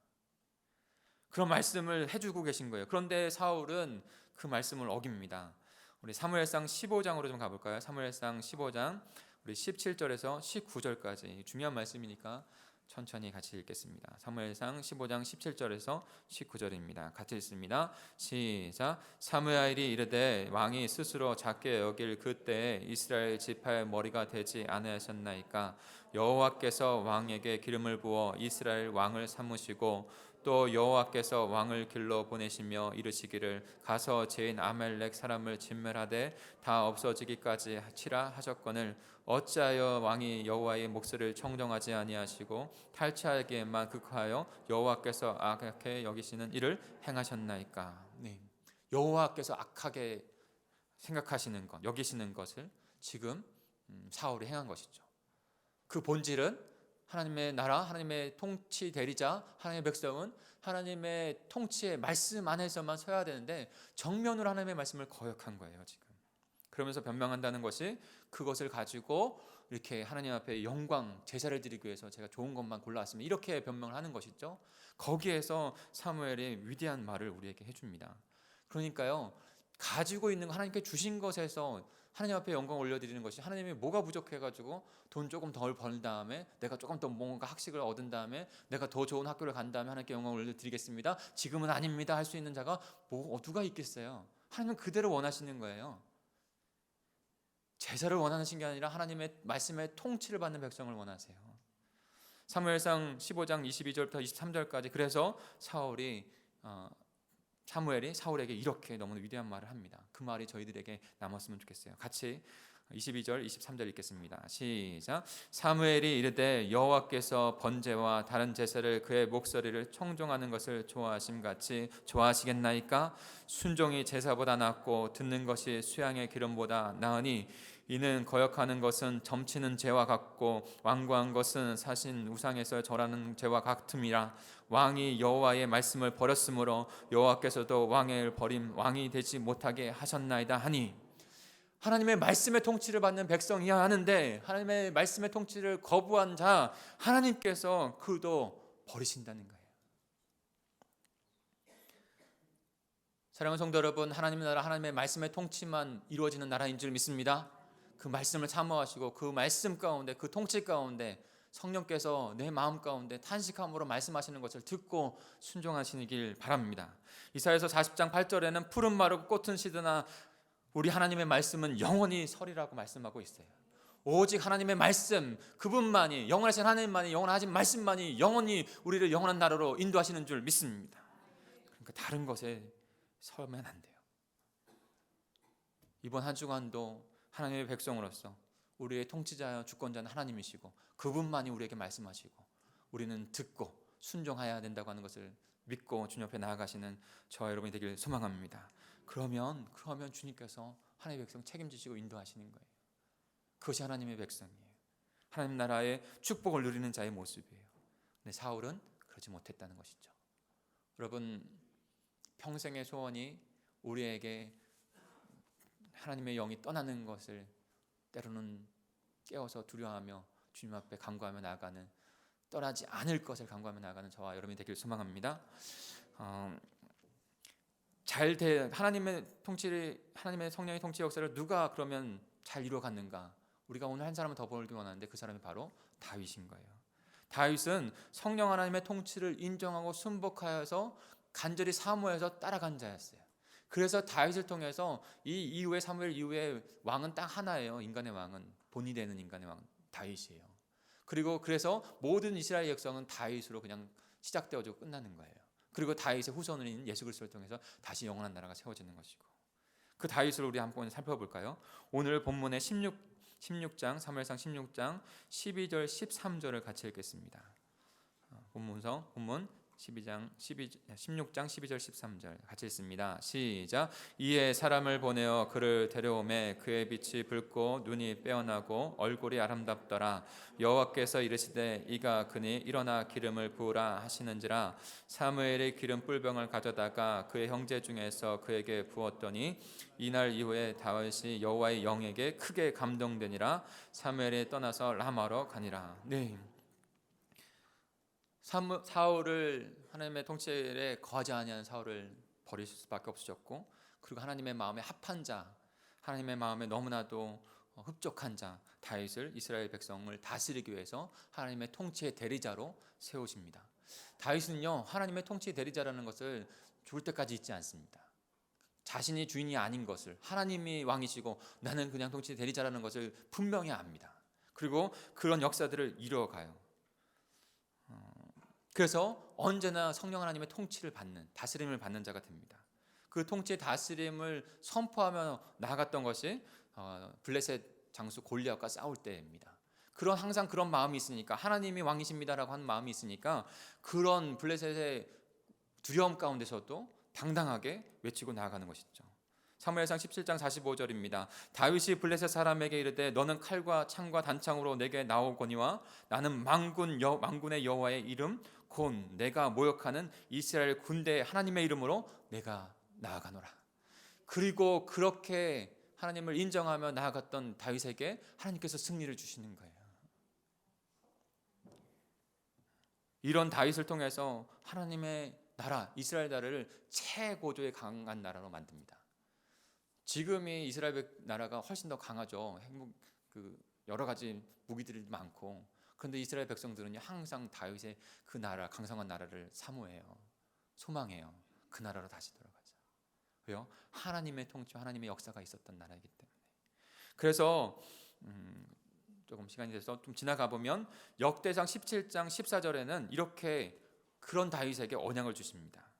그런 말씀을 해주고 계신 거예요. 그런데 사울은 그 말씀을 어깁니다. 우리 사무엘상 15장으로 좀 가볼까요? 사무엘상 15장 우리 17절에서 19절까지 중요한 말씀이니까 천천히 같이 읽겠습니다. 사무엘상 15장 17절에서 19절입니다. 같이 읽습니다. 시작. 사무엘이 이르되 왕이 스스로 작게 여길 그때에 이스라엘 지파의 머리가 되지 아니하셨나이까. 여호와께서 왕에게 기름을 부어 이스라엘 왕을 삼으시고 또 여호와께서 왕을 길러 보내시며 이르시기를 가서 죄인 아멜렉 사람을 진멸하되 다 없어지기까지 치라 하셨거늘 어찌하여 왕이 여호와의 목소리를 청정하지 아니하시고 탈취하기에만 극하여 여호와께서 악하게 여기시는 일을 행하셨나이까. 네. 여호와께서 악하게 생각하시는 것, 여기시는 것을 지금 사울이 행한 것이죠. 그 본질은 하나님의 나라, 하나님의 통치 대리자, 하나님의 백성은 하나님의 통치의 말씀 안에서만 서야 되는데 정면으로 하나님의 말씀을 거역한 거예요, 지금. 그러면서 변명한다는 것이 그것을 가지고 이렇게 하나님 앞에 영광, 제사를 드리기 위해서 제가 좋은 것만 골라왔습니다. 이렇게 변명을 하는 것이죠. 거기에서 사무엘이 위대한 말을 우리에게 해줍니다. 그러니까요, 가지고 있는 거, 하나님께 주신 것에서 하나님 앞에 영광 올려드리는 것이, 하나님이 뭐가 부족해가지고 돈 조금 덜 번 다음에, 내가 조금 더 뭔가 학식을 얻은 다음에, 내가 더 좋은 학교를 간 다음에 하나님께 영광 올려드리겠습니다, 지금은 아닙니다 할 수 있는 자가 누가 있겠어요? 하나님은 그대로 원하시는 거예요. 제사를 원하시는 게 아니라 하나님의 말씀의 통치를 받는 백성을 원하세요. 사무엘상 15장 22절부터 23절까지 그래서 사무엘이 사울에게 이렇게 너무나 위대한 말을 합니다. 그 말이 저희들에게 남았으면 좋겠어요. 같이 22절 23절 읽겠습니다. 시작. 사무엘이 이르되 여호와께서 번제와 다른 제사를 그의 목소리를 청종하는 것을 좋아하심 같이 좋아하시겠나이까? 순종이 제사보다 낫고 듣는 것이 수양의 기름보다 나으니 이는 거역하는 것은 점치는 죄와 같고 완고한 것은 사신 우상에서 절하는 죄와 같음이라. 왕이 여호와의 말씀을 버렸으므로 여호와께서도 왕을 버림 왕이 되지 못하게 하셨나이다 하니, 하나님의 말씀의 통치를 받는 백성이야 하는데 하나님의 말씀의 통치를 거부한 자 하나님께서 그도 버리신다는 거예요. 사랑하는 성도 여러분, 하나님의 나라, 하나님의 말씀의 통치만 이루어지는 나라인 줄 믿습니다. 그 말씀을 사모하시고 그 말씀 가운데, 그 통치 가운데 성령께서 내 마음 가운데 탄식함으로 말씀하시는 것을 듣고 순종하시길 바랍니다. 이사야서 40장 8절에는 푸른 마르고 꽃은 시드나 우리 하나님의 말씀은 영원히 설이라고 말씀하고 있어요. 오직 하나님의 말씀, 그분만이, 영원하신 하나님만이, 영원하신 말씀만이 영원히 우리를 영원한 나라로 인도하시는 줄 믿습니다. 그러니까 다른 것에 서면 안 돼요. 이번 한 주간도 하나님의 백성으로서 우리의 통치자여 주권자는 하나님이시고 그분만이 우리에게 말씀하시고 우리는 듣고 순종해야 된다고 하는 것을 믿고 주님 앞에 나아가시는 저와 여러분이 되길 소망합니다. 그러면 주님께서 하나님의 백성 책임지시고 인도하시는 거예요. 그것이 하나님의 백성이에요. 하나님 나라의 축복을 누리는 자의 모습이에요. 근데 사울은 그러지 못했다는 것이죠. 여러분, 평생의 소원이 우리에게 하나님의 영이 떠나는 것을 때로는 깨워서 두려워하며 주님 앞에 간구하며 나아가는, 떠나지 않을 것을 간구하며 나아가는 저와 여러분이 되길 소망합니다. 하나님의 성령의 통치 역사를 누가 그러면 잘 이루어갔는가? 우리가 오늘 한 사람을 더 보기 원하는데 그 사람이 바로 다윗인 거예요. 다윗은 성령 하나님의 통치를 인정하고 순복하여서 간절히 사모해서 따라간 자였어요. 그래서 다윗을 통해서 이 이후에 사무엘 이후에 왕은 딱 하나예요. 인간의 왕은, 본이 되는 인간의 왕 다윗이에요. 그리고 그래서 모든 이스라엘 역사는 다윗으로 그냥 시작되어지고 끝나는 거예요. 그리고 다윗의 후손인 예수 그리스도를 통해서 다시 영원한 나라가 세워지는 것이고, 그 다윗을 우리 한번 살펴볼까요? 오늘 본문의 16장 사무엘상 16장 12절 13절을 같이 읽겠습니다. 본문 16장 12절 13절 같이 읽습니다. 시작. 이에 사람을 보내어 그를 데려오매 그의 빛이 붉고 눈이 빼어나고 얼굴이 아름답더라. 여호와께서 이르시되 이가 그니 일어나 기름을 부으라 하시는지라. 사무엘이 기름 뿔병을 가져다가 그의 형제 중에서 그에게 부었더니 이날 이후에 다윗이 여호와의 영에게 크게 감동되니라. 사무엘이 떠나서 라마로 가니라. 네. 사울을, 하나님의 통치에 거하지 아니하는 사울을 버릴 수밖에 없으셨고, 그리고 하나님의 마음에 합한 자, 하나님의 마음에 너무나도 흡족한 자 다윗을, 이스라엘 백성을 다스리기 위해서 하나님의 통치의 대리자로 세우십니다. 다윗은요, 하나님의 통치의 대리자라는 것을 죽을 때까지 잊지 않습니다. 자신이 주인이 아닌 것을, 하나님이 왕이시고 나는 그냥 통치의 대리자라는 것을 분명히 압니다. 그리고 그런 역사들을 이루어가요. 그래서 언제나 성령 하나님의 통치를 받는, 다스림을 받는 자가 됩니다. 그 통치의 다스림을 선포하며 나아갔던 것이 블레셋 장수 골리앗과 싸울 때입니다. 항상 그런 마음이 있으니까, 하나님이 왕이십니다라고 하는 마음이 있으니까 그런 블레셋의 두려움 가운데서도 당당하게 외치고 나아가는 것이죠. 사무엘상 17장 45절입니다. 다윗이 블레셋 사람에게 이르되 너는 칼과 창과 단창으로 내게 나오거니와 나는 만군의 여호와의 이름 곧 내가 모욕하는 이스라엘 군대의 하나님의 이름으로 내가 나아가노라. 그리고 그렇게 하나님을 인정하며 나아갔던 다윗에게 하나님께서 승리를 주시는 거예요. 이런 다윗을 통해서 하나님의 나라, 이스라엘 나라를 최고조의 강한 나라로 만듭니다. 지금이 이스라엘 나라가 훨씬 더 강하죠. 여러 가지 무기들이 많고, 그런데 이스라엘 백성들은 항상 다윗의 그 나라, 강성한 나라를 사모해요. 소망해요. 그 나라로 다시 돌아가자. 왜요? 하나님의 통치와 하나님의 역사가 있었던 나라이기 때문에. 그래서 조금 시간이 돼서 좀 지나가 보면 역대상 17장 14절에는 이렇게 그런 다윗에게 언약을 주십니다.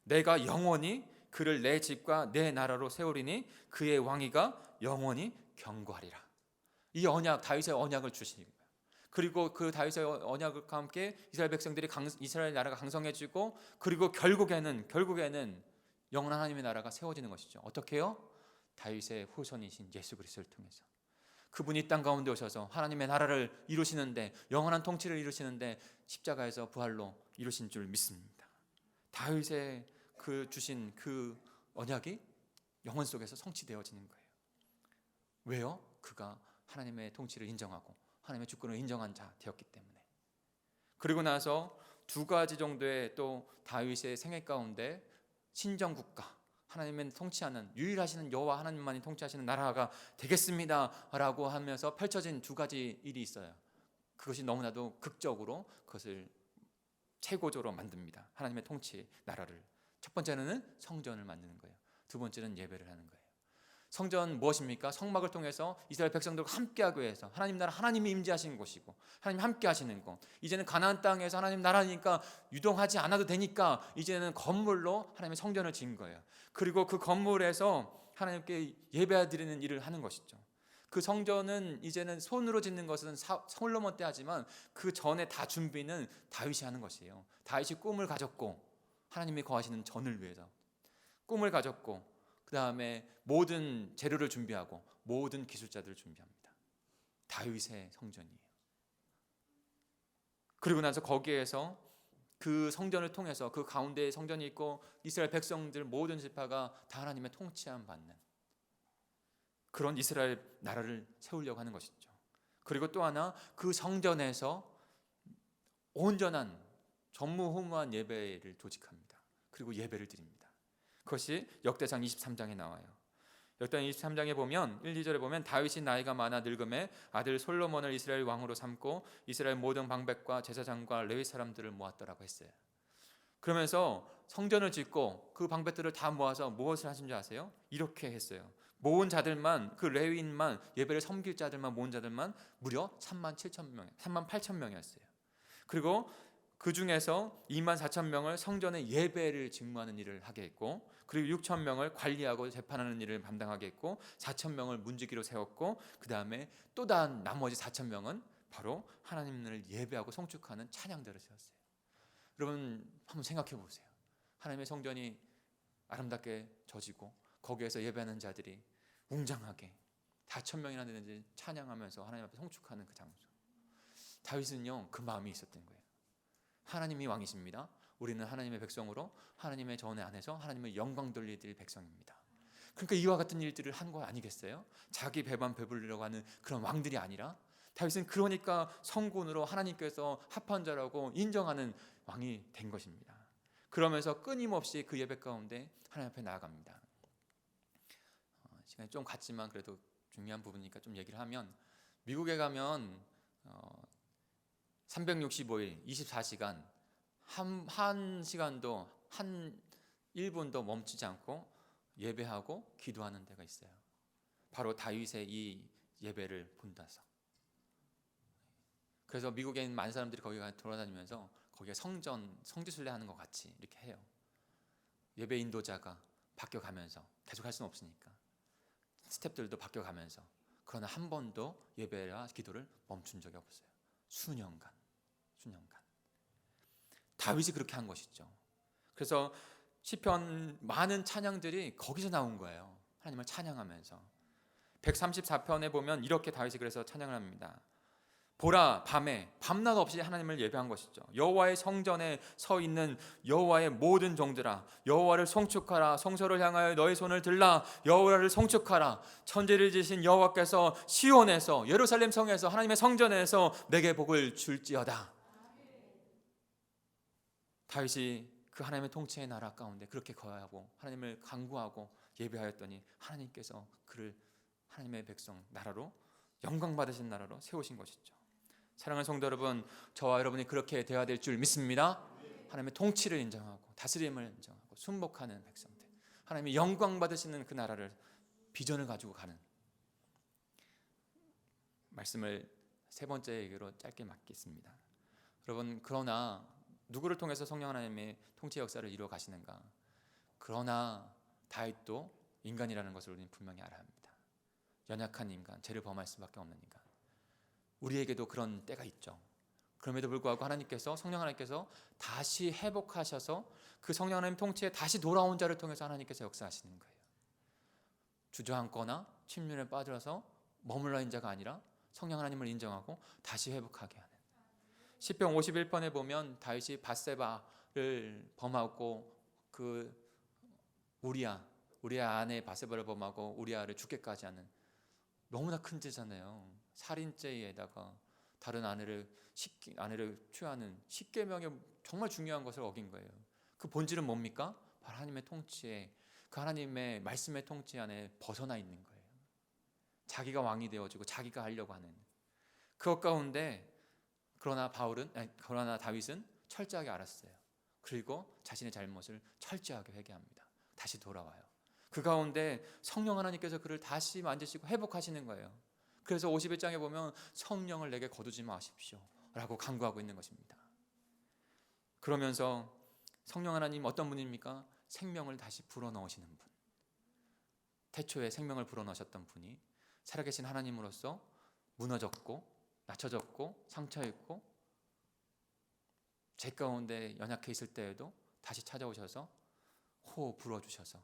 내가 영원히 그를 내 집과 내 나라로 세우리니 그의 왕위가 영원히 경고하리라. 이 언약, 다윗의 언약을 주시는 거예요. 그리고 그 다윗의 언약과 함께 이스라엘 백성들이 이스라엘 나라가 강성해지고, 그리고 결국에는 영원한 하나님의 나라가 세워지는 것이죠. 어떻게요? 다윗의 후손이신 예수 그리스도를 통해서. 그분이 땅 가운데 오셔서 하나님의 나라를 이루시는데, 영원한 통치를 이루시는데 십자가에서 부활로 이루신 줄 믿습니다. 다윗의 그 주신 그 언약이 영혼 속에서 성취되어지는 거예요. 왜요? 그가 하나님의 통치를 인정하고 하나님의 주권을 인정한 자 되었기 때문에. 그리고 나서 두 가지 정도의 또 다윗의 생애 가운데 신정국가, 하나님의 통치하는, 유일하시는 여호와 하나님만이 통치하시는 나라가 되겠습니다라고 하면서 펼쳐진 두 가지 일이 있어요. 그것이 너무나도 극적으로 그것을 최고조로 만듭니다. 하나님의 통치 나라를. 첫 번째는 성전을 만드는 거예요. 두 번째는 예배를 하는 거예요. 성전 무엇입니까? 성막을 통해서 이스라엘 백성들과 함께하기 위해서 하나님 나라, 하나님이 임재하시는 곳이고 하나님 함께 하시는 곳. 이제는 가나안 땅에서 하나님 나라니까 유동하지 않아도 되니까 이제는 건물로 하나님의 성전을 지은 거예요. 그리고 그 건물에서 하나님께 예배드리는 일을 하는 것이죠. 그 성전은 이제는 손으로 짓는 것은 솔로몬 때 하지만 그 전에 다 준비는 다윗이 하는 것이에요. 다윗이 꿈을 가졌고, 하나님이 거하시는 전을 위해서 꿈을 가졌고, 그 다음에 모든 재료를 준비하고 모든 기술자들을 준비합니다. 다윗의 성전이에요. 그리고 나서 거기에서 그 성전을 통해서 그 가운데에 성전이 있고 이스라엘 백성들 모든 지파가 다 하나님의 통치함 받는 그런 이스라엘 나라를 세우려고 하는 것이죠. 그리고 또 하나, 그 성전에서 온전한 전무후무한 예배를 조직합니다. 그리고 예배를 드립니다. 그것이 역대상 23장에 나와요. 역대상 23장에 보면 1, 2절에 보면 다윗이 나이가 많아 늙음에 아들 솔로몬을 이스라엘 왕으로 삼고 이스라엘 모든 방백과 제사장과 레위 사람들을 모았더라고 했어요. 그러면서 성전을 짓고 그 방백들을 다 모아서 무엇을 하신 줄 아세요? 이렇게 했어요. 모은 자들만, 그 레위인만, 예배를 섬길 자들만, 모은 자들만 무려 38,000명이었어요. 그리고 그 중에서 24,000명을 성전의 예배를 직무하는 일을 하게 했고, 그리고 6,000명을 관리하고 재판하는 일을 담당하게 했고, 4,000명을 문지기로 세웠고, 그 다음에 또 다른 나머지 4,000명은 바로 하나님을 예배하고 송축하는 찬양대를 세웠어요. 여러분 한번 생각해 보세요. 하나님의 성전이 아름답게 져지고 거기에서 예배하는 자들이 웅장하게 4,000명이나 되는지 찬양하면서 하나님 앞에 송축하는 그 장소. 다윗은요 그 마음이 있었던 거예요. 하나님이 왕이십니다. 우리는 하나님의 백성으로 하나님의 전에 안에서 하나님의 영광 돌리들 백성입니다. 그러니까 이와 같은 일들을 한 거 아니겠어요? 자기 배만 배부르려고 하는 그런 왕들이 아니라 다윗은 그러니까 성군으로 하나님께서 합한 자라고 인정하는 왕이 된 것입니다. 그러면서 끊임없이 그 예배 가운데 하나님 앞에 나아갑니다. 시간이 좀 갔지만 그래도 중요한 부분이니까 좀 얘기를 하면, 미국에 가면 365일 24시간 한 시간도 한 1분도 멈추지 않고 예배하고 기도하는 데가 있어요. 바로 다윗의 이 예배를 본다서. 그래서 미국에 있는 많은 사람들이 거기 돌아다니면서 거기에 성지순례 하는 것 같이 이렇게 해요. 예배 인도자가 바뀌어가면서, 계속 할 수는 없으니까 스텝들도 바뀌어가면서, 그러나 한 번도 예배와 기도를 멈춘 적이 없어요. 수년간. 다윗이 그렇게 한 것이죠. 그래서 시편 많은 찬양들이 거기서 나온 거예요. 하나님을 찬양하면서 134편에 보면 이렇게 다윗이 그래서 찬양을 합니다. 보라, 밤에 밤낮 없이 하나님을 예배한 것이죠. 여호와의 성전에 서 있는 여호와의 모든 종들아, 여호와를 송축하라. 성소를 향하여 너의 손을 들라. 여호와를 송축하라. 천지를 지신 여호와께서 시온에서, 예루살렘 성에서, 하나님의 성전에서 내게 복을 줄지어다. 다윗이 그 하나님의 통치의 나라 가운데 그렇게 거하고 하나님을 간구하고 예배하였더니 하나님께서 그를 하나님의 백성 나라로, 영광 받으신 나라로 세우신 것이죠. 사랑하는 성도 여러분, 저와 여러분이 그렇게 되어야 될 줄 믿습니다. 하나님의 통치를 인정하고 다스림을 인정하고 순복하는 백성들, 하나님의 영광 받으시는 그 나라를, 비전을 가지고 가는 말씀을 세 번째 얘기로 짧게 맡겠습니다. 여러분, 그러나 누구를 통해서 성령 하나님의 통치 역사를 이루어 가시는가? 그러나 다윗도 인간이라는 것을 우리는 분명히 알아야 합니다. 연약한 인간, 죄를 범할 수밖에 없는 인간. 우리에게도 그런 때가 있죠. 그럼에도 불구하고 하나님께서, 성령 하나님께서 다시 회복하셔서 그 성령 하나님 통치에 다시 돌아온 자를 통해서 하나님께서 역사하시는 거예요. 주저앉거나 침륜에 빠져서 머물러 있는 자가 아니라 성령 하나님을 인정하고 다시 회복하게 하는. 시편 51편에 보면 다윗이 밧세바를 범하고 그 우리아 아내 밧세바를 범하고 우리아를 죽게까지 하는, 너무나 큰 죄잖아요. 살인죄에다가 다른 아내를 취하는 십계명의 정말 중요한 것을 어긴 거예요. 그 본질은 뭡니까? 바로 하나님의 통치에, 그 하나님의 말씀의 통치 안에 벗어나 있는 거예요. 자기가 왕이 되어지고 자기가 하려고 하는 그것 가운데, 그러나 다윗은 철저하게 알았어요. 그리고 자신의 잘못을 철저하게 회개합니다. 다시 돌아와요. 그 가운데 성령 하나님께서 그를 다시 만지시고 회복하시는 거예요. 그래서 51장에 보면 성령을 내게 거두지 마십시오 라고 간구하고 있는 것입니다. 그러면서 성령 하나님 어떤 분입니까? 생명을 다시 불어넣으시는 분. 태초에 생명을 불어넣으셨던 분이 살아계신 하나님으로서 무너졌고 낮춰졌고 상처있고 죄 가운데 연약해 있을 때에도 다시 찾아오셔서 호흡 불어주셔서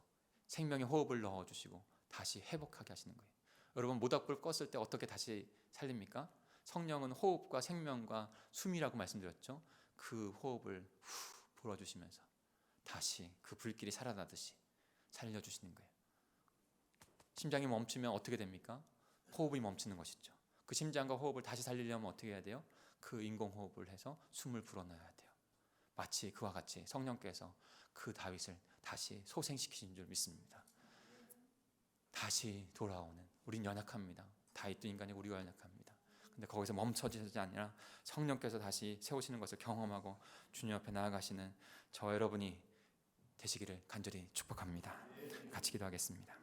생명의 호흡을 넣어주시고 다시 회복하게 하시는 거예요. 여러분, 모닥불 껐을 때 어떻게 다시 살립니까? 성령은 호흡과 생명과 숨이라고 말씀드렸죠. 그 호흡을 후 불어주시면서 다시 그 불길이 살아나듯이 살려주시는 거예요. 심장이 멈추면 어떻게 됩니까? 호흡이 멈추는 것이죠. 그 심장과 호흡을 다시 살리려면 어떻게 해야 돼요? 그 인공호흡을 해서 숨을 불어넣어야 돼요. 마치 그와 같이 성령께서 그 다윗을 다시 소생시키신 줄 믿습니다. 다시 돌아오는, 우린 연약합니다. 다윗도 인간이고 우리가 연약합니다. 근데 거기서 멈춰지지 아니라 성령께서 다시 세우시는 것을 경험하고 주님 앞에 나아가시는 저 여러분이 되시기를 간절히 축복합니다. 같이 기도하겠습니다.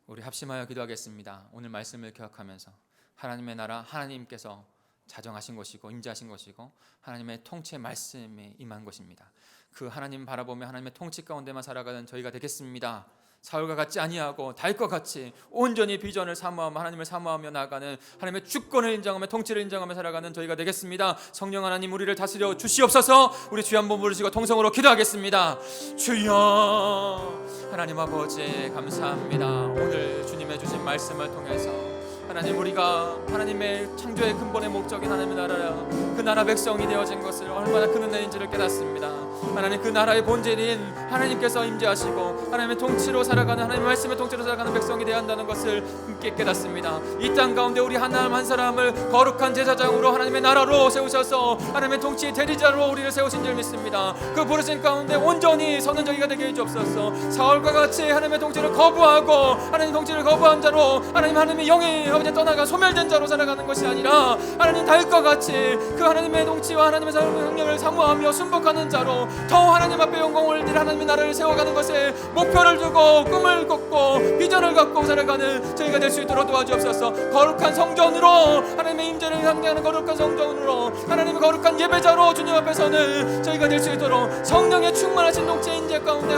우리 합심하여 기도하겠습니다. 오늘 말씀을 기억하면서 하나님의 나라, 하나님께서 자정하신 것이고 임재하신 것이고 하나님의 통치의 말씀에 임한 것입니다. 그 하나님 바라보며 하나님의 통치 가운데만 살아가는 저희가 되겠습니다. 사울과 같지 아니하고 다윗과 같이 온전히 비전을 사모하며 하나님을 사모하며 나아가는, 하나님의 주권을 인정하며 통치를 인정하며 살아가는 저희가 되겠습니다. 성령 하나님, 우리를 다스려 주시옵소서. 우리 주여 한번 부르시고 통성으로 기도하겠습니다. 주여, 하나님 아버지 감사합니다. 오늘 주님의 주신 말씀을 통해서 하나님, 우리가 하나님의 창조의 근본의 목적인 하나님의 나라야, 그 나라 백성이 되어진 것을 얼마나 큰 은혜인지를 깨닫습니다. 하나님, 그 나라의 본질인 하나님께서 임재하시고 하나님의 통치로 살아가는, 하나님의 말씀의 통치로 살아가는 백성이 되어야 한다는 것을 함께 깨닫습니다. 이 땅 가운데 우리 하나님 한 사람을 거룩한 제사장으로 하나님의 나라로 세우셔서 하나님의 통치의 대리자로 우리를 세우신 줄 믿습니다. 그 부르신 가운데 온전히 서는 저희가 되게 해주옵소서. 사울과 같이 하나님의 통치를 거부하고 하나님의 통치를 거부한 자로 하나님의 영이 아버지 떠나가 소멸된 자로 살아가는 것이 아니라 하나님 다윗과 같이 그 하나님의 통치와 하나님의 성령을 사모하며 순복하는 자로 더 하나님 앞에 영광을 드릴 하나님의 나라를 세워가는 것에 목표를 두고 꿈을 걷고 비전을 갖고 살아가는 저희가 될 수 있도록 도와주옵소서. 거룩한 성전으로 하나님의 임재를 상대하는 거룩한 성전으로 하나님의 거룩한 예배자로 주님 앞에서는 저희가 될 수 있도록 성령의 충만하신 통치의 임재 가운데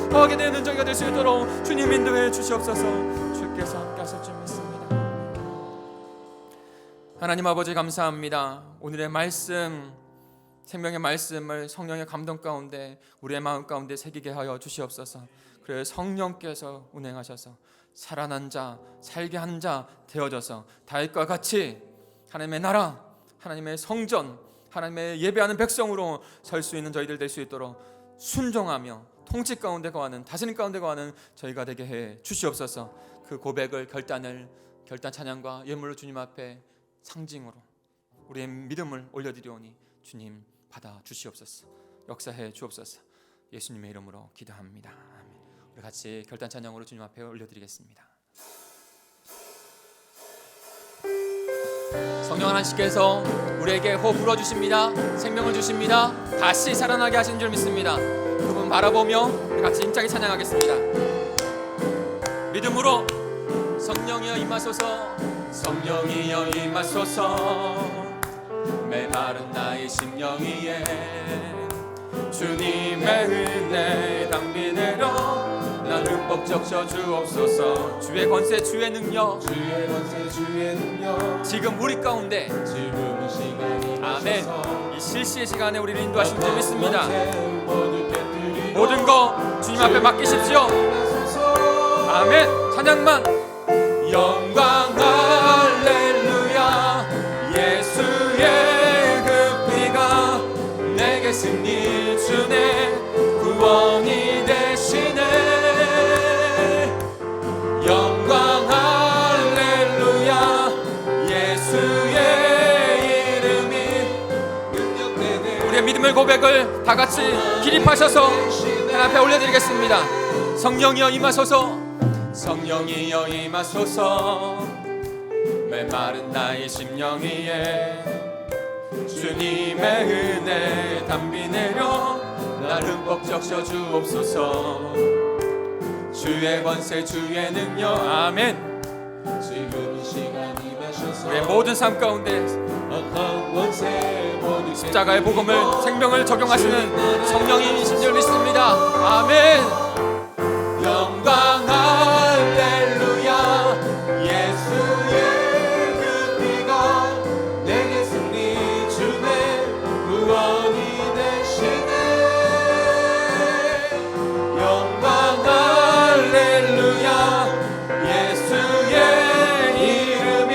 거하게 되는 저희가 될 수 있도록 주님 인도해 주시옵소서. 주께서 함께 하실 줄 믿습니다. 하나님 아버지 감사합니다. 오늘의 말씀, 생명의 말씀을 성령의 감동 가운데 우리의 마음 가운데 새기게 하여 주시옵소서. 그래 성령께서 운행하셔서 살아난 자, 살게 한 자 되어져서 다윗과 같이 하나님의 나라, 하나님의 성전, 하나님의 예배하는 백성으로 설 수 있는 저희들 될 수 있도록 순종하며 통치 가운데 거하는, 다스림 가운데 거하는 저희가 되게 해 주시옵소서. 그 고백을 결단 찬양과 예물로 주님 앞에 상징으로 우리의 믿음을 올려드리오니 주님 받아 주시옵소서. 역사해 주옵소서. 예수님의 이름으로 기도합니다. 아멘. 우리 같이 결단 찬양으로 주님 앞에 올려드리겠습니다. 성령 하나님께서 우리에게 호흡 불어주십니다. 생명을 주십니다. 다시 살아나게 하신 줄 믿습니다. 그분 바라보며 우리 같이 힘차게 찬양하겠습니다. 믿음으로 성령이여 임하소서. 성령이여 임하소서. 메마른 나의 심령 위에 주님의 은혜 당비대로 나는 복 적셔 주옵소서. 주의 권세 주의 능력 주의 권세 주의 능력 지금 우리 가운데 지금 이 시간이 아멘. 이 실시의 시간에 우리를 인도하신 줄 믿습니다. 모든 모든 거 주님 앞에 맡기십시오. 아멘. 찬양만. 영광 할렐루야. 예수의 그 피가 내게 승리 주네. 구원이 되시네. 영광 할렐루야. 예수의 이름이 능력되네. 우리의 믿음의 고백을 다 같이 기립하셔서 하나님 앞에 올려드리겠습니다. 성령이여 임하소서. 성령이여 임하소서. 메마른 나의 심령 위에 주님의 은혜 담비 내려 나를 흠뻑 적셔 주옵소서. 주의 권세 주의 능력 아멘. 지금 이 시간이 마셔서 우리의 모든 삶 가운데 악한 권세 모든 십자가의 복음을 생명을 적용하시는 성령이신 줄 믿습니다. 아멘. 영광 할렐루야. 예수의 그 피가 내게 승리 주네. 구원이 되시네. 영광 할렐루야. 예수의 이름이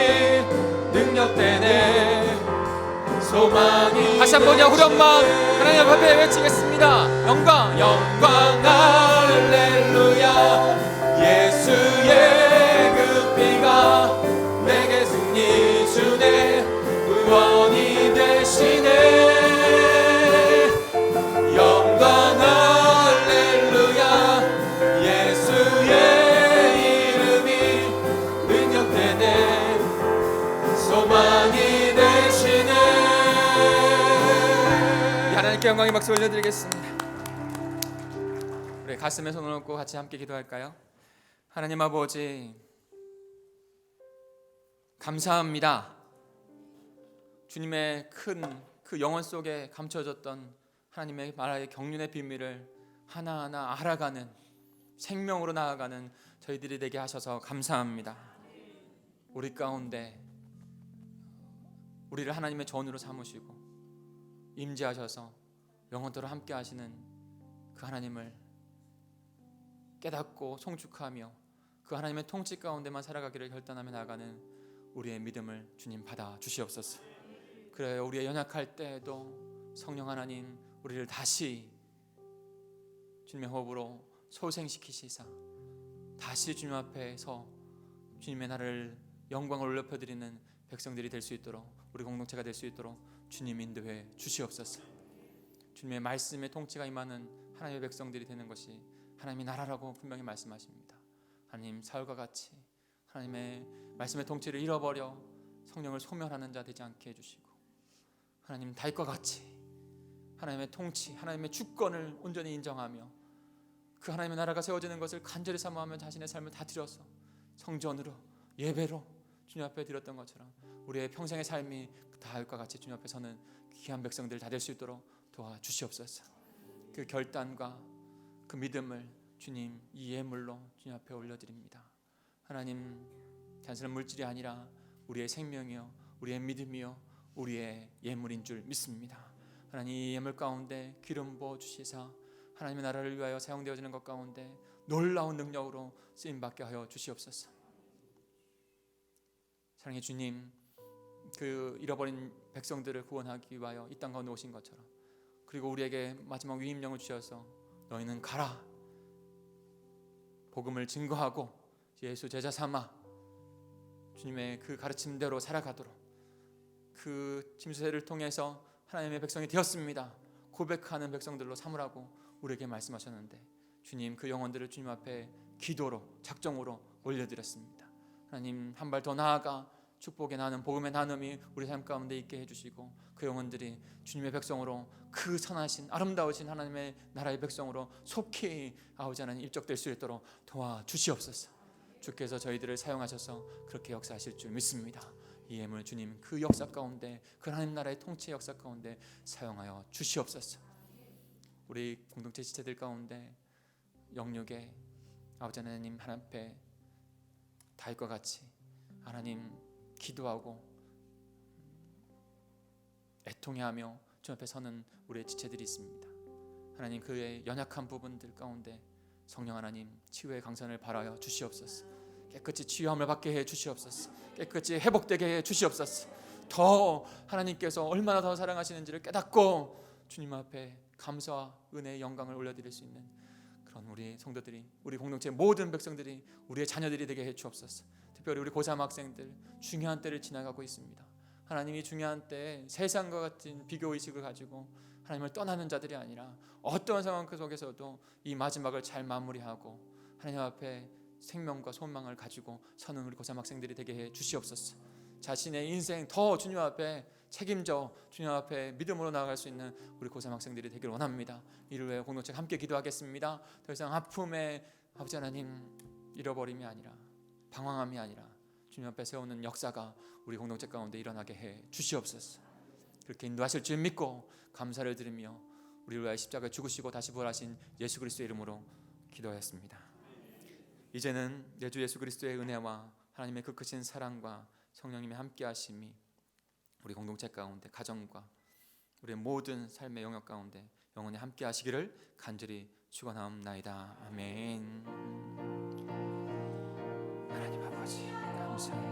능력되네. 소망이 다시 한번요. 후렴만 하나님 앞에 외치겠습니다. 영광 할렐루야. 예수의 그 피가 내게 승리 주네. 구원이 되시네. 영광 할렐루야. 예수의 이름이 능력되네. 소망이 되시네. 하나님께 영광의 박수 올려드리겠습니다. 우리 가슴에 손을 얹고 같이 함께 기도할까요? 하나님 아버지, 감사합니다. 주님의 큰 그 영혼 속에 감춰졌던 하나님의 나라의 경륜의 비밀을 하나하나 알아가는 생명으로 나아가는 저희들이 되게 하셔서 감사합니다. 우리 가운데 우리를 하나님의 전우로 삼으시고 임재하셔서 영원토록 함께 하시는 그 하나님을 깨닫고 송축하며 그 하나님의 통치 가운데만 살아가기를 결단하며 나아가는 우리의 믿음을 주님 받아 주시옵소서. 그래요. 우리의 연약할 때에도 성령 하나님 우리를 다시 주님의 호흡으로 소생시키시사 다시 주님 앞에서 주님의 나라를 영광을 올려드리는 백성들이 될 수 있도록 우리 공동체가 될 수 있도록 주님 인도해 주시옵소서. 주님의 말씀의 통치가 임하는 하나님의 백성들이 되는 것이 하나님의 나라라고 분명히 말씀하십니다. 하나님 사울과 같이 하나님의 말씀의 통치를 잃어버려 성령을 소멸하는 자 되지 않게 해주시고 하나님 다윗과 같이 하나님의 통치, 하나님의 주권을 온전히 인정하며 그 하나님의 나라가 세워지는 것을 간절히 사모하며 자신의 삶을 다 드려서 성전으로 예배로 주님 앞에 드렸던 것처럼 우리의 평생의 삶이 다윗과 같이 주님 앞에 서는 귀한 백성들 다 될 수 있도록 도와주시옵소서. 그 결단과 그 믿음을 주님 이 예물로 주님 앞에 올려드립니다. 하나님 단순한 물질이 아니라 우리의 생명이요 우리의 믿음이요 우리의 예물인 줄 믿습니다. 하나님 이 예물 가운데 기름 부어 주시사 하나님의 나라를 위하여 사용되어지는 것 가운데 놀라운 능력으로 쓰임받게 하여 주시옵소서. 사랑의 주님, 그 잃어버린 백성들을 구원하기 위하여 이 땅 가운데 오신 것처럼 그리고 우리에게 마지막 위임령을 주셔서 너희는 가라 복음을 증거하고 예수 제자 삼아 주님의 그 가르침대로 살아가도록 그 침수세를 통해서 하나님의 백성이 되었습니다 고백하는 백성들로 삼으라고 우리에게 말씀하셨는데 주님 그 영혼들을 주님 앞에 기도로 작정으로 올려드렸습니다. 하나님 한 발 더 나아가 축복의 나눔 복음의 나눔이 우리 삶 가운데 있게 해주시고 그 영혼들이 주님의 백성으로 그 선하신 아름다우신 하나님의 나라의 백성으로 속히 아우지 하나님 입적될 수 있도록 도와주시옵소서. 주께서 저희들을 사용하셔서 그렇게 역사하실 줄 믿습니다. 이 예물 주님 그 역사 가운데 그 하나님 나라의 통치의 역사 가운데 사용하여 주시옵소서. 우리 공동체 지체들 가운데 영육에 아버지 하나님 앞에 다윗과 같이 하나님 기도하고 애통해하며 주 앞에 서는 우리의 지체들이 있습니다. 하나님 그의 연약한 부분들 가운데 성령 하나님 치유의 강선을 발하여 주시옵소서. 깨끗이 치유함을 받게 해 주시옵소서. 깨끗이 회복되게 해 주시옵소서. 더 하나님께서 얼마나 더 사랑하시는지를 깨닫고 주님 앞에 감사와 은혜의 영광을 올려드릴 수 있는 그런 우리 성도들이, 우리 공동체 모든 백성들이, 우리의 자녀들이 되게 해 주옵소서. 특별히 우리 고3 학생들 중요한 때를 지나가고 있습니다. 하나님이 중요한 때에 세상과 같은 비교의식을 가지고 하나님을 떠나는 자들이 아니라 어떠한 상황 그 속에서도 이 마지막을 잘 마무리하고 하나님 앞에 생명과 소망을 가지고 서는 우리 고3 학생들이 되게 해 주시옵소서. 자신의 인생 더 주님 앞에 책임져 주님 앞에 믿음으로 나아갈 수 있는 우리 고3 학생들이 되기를 원합니다. 이를 위해 공동체 함께 기도하겠습니다. 더 이상 아픔에 아버지 하나님 잃어버림이 아니라 방황함이 아니라 주님 앞에 세우는 역사가 우리 공동체 가운데 일어나게 해 주시옵소서. 그렇게 인도하실 줄 믿고 감사를 드리며 우리를 위하여 십자가에 죽으시고 다시 부활하신 예수 그리스도의 이름으로 기도하였습니다. 이제는 내 주 예수 그리스도의 은혜와 하나님의 그 크신 사랑과 성령님의 함께하심이 우리 공동체 가운데, 가정과 우리의 모든 삶의 영역 가운데 영원히 함께하시기를 간절히 축원하옵나이다. 아멘. 하나님 아버지 감사합니다.